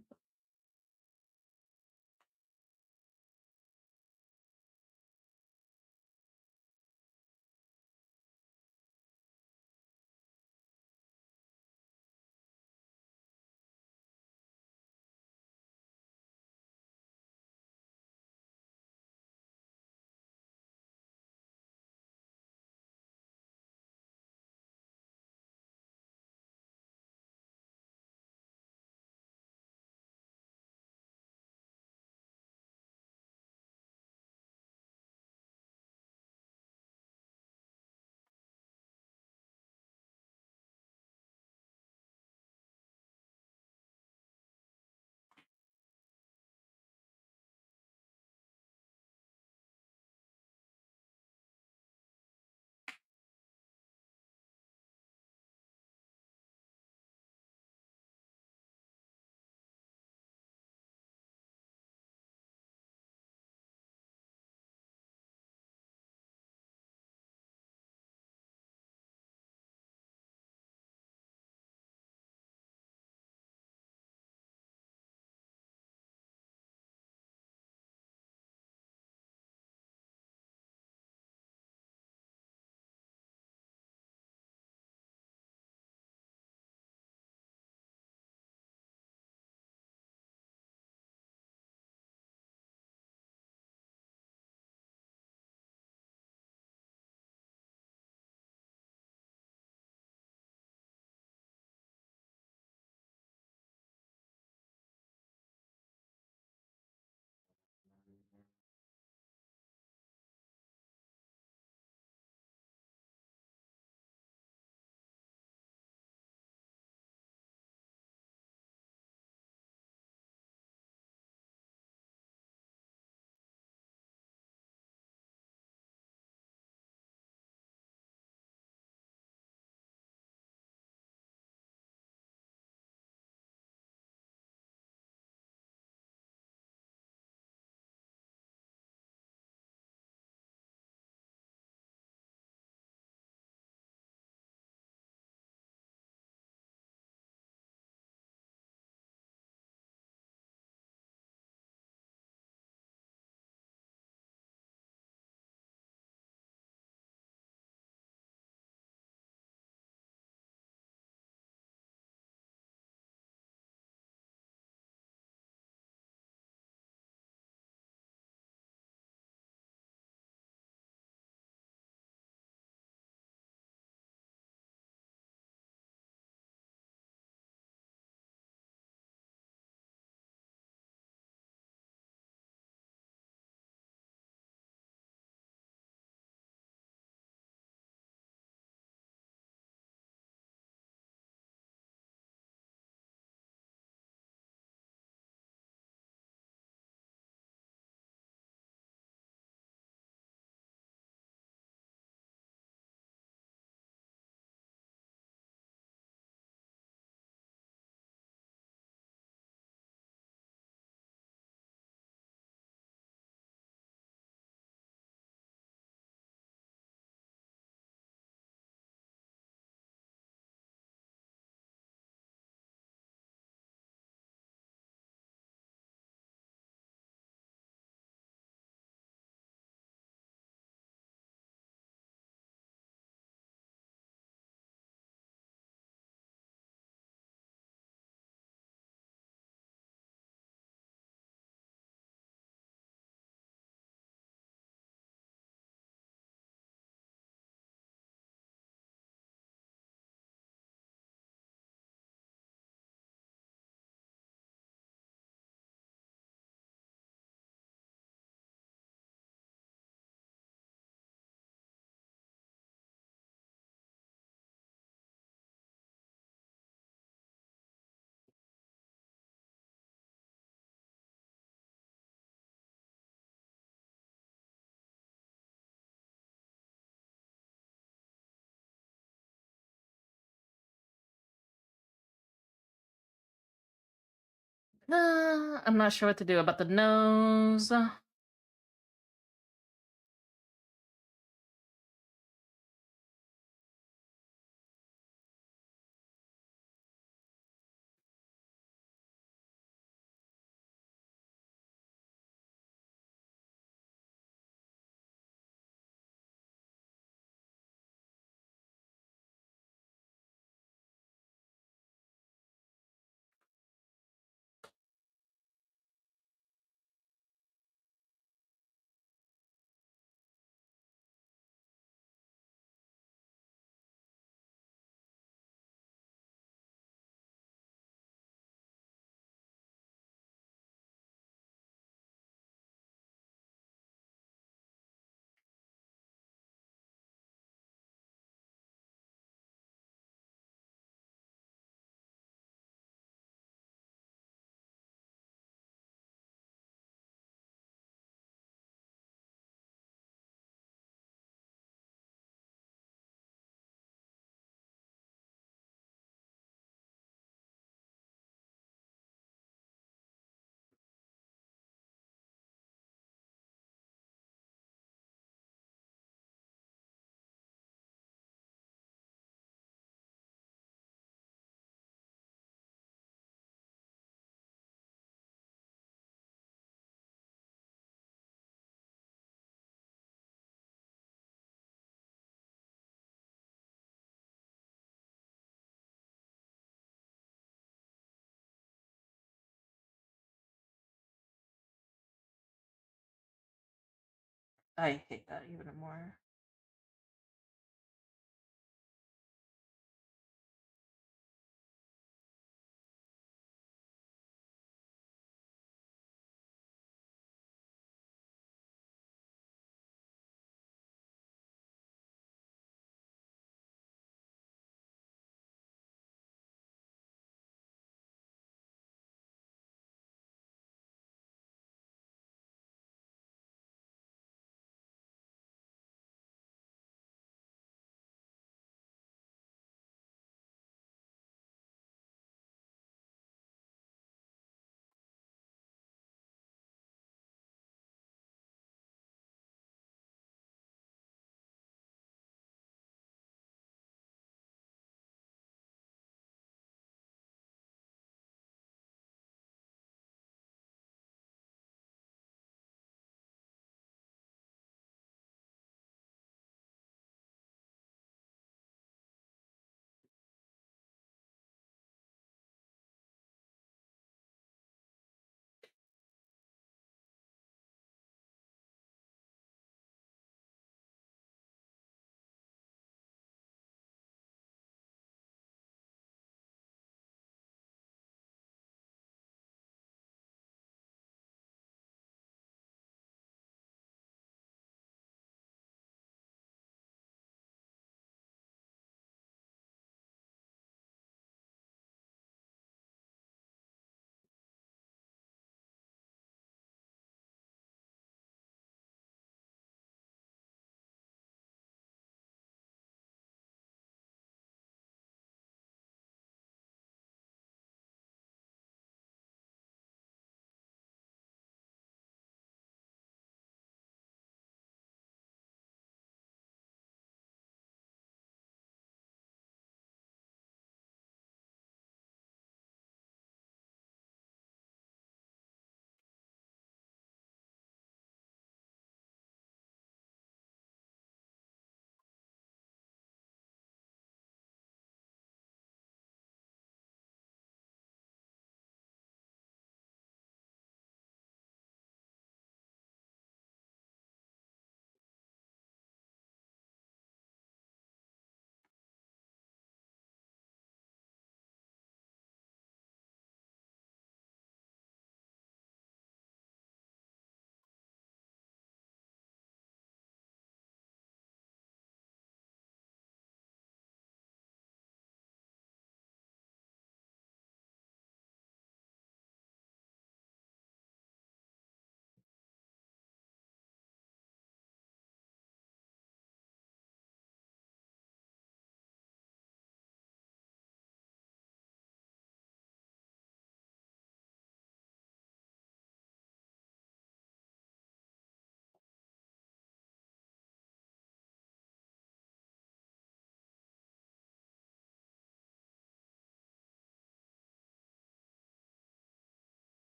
I'm not sure what to do about the nose. I hate that even more.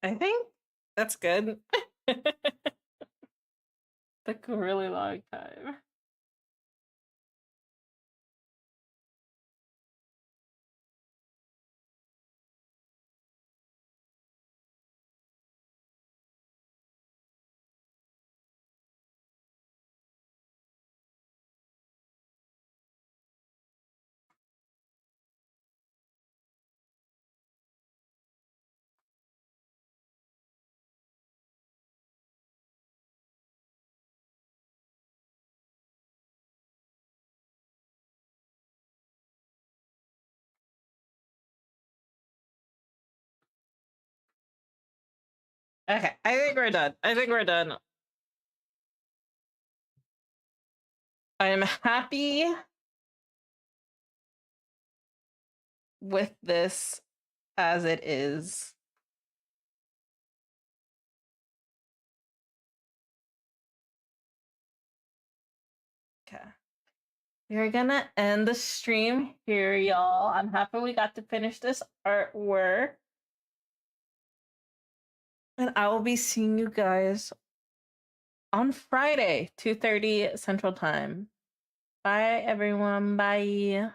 I think that's good. Took a really long time. Okay, I think we're done. I think we're done. I am happy with this as it is. Okay. We're gonna end the stream here, y'all. I'm happy we got to finish this artwork. And I will be seeing you guys on Friday, 2:30 Central Time. Bye, everyone. Bye.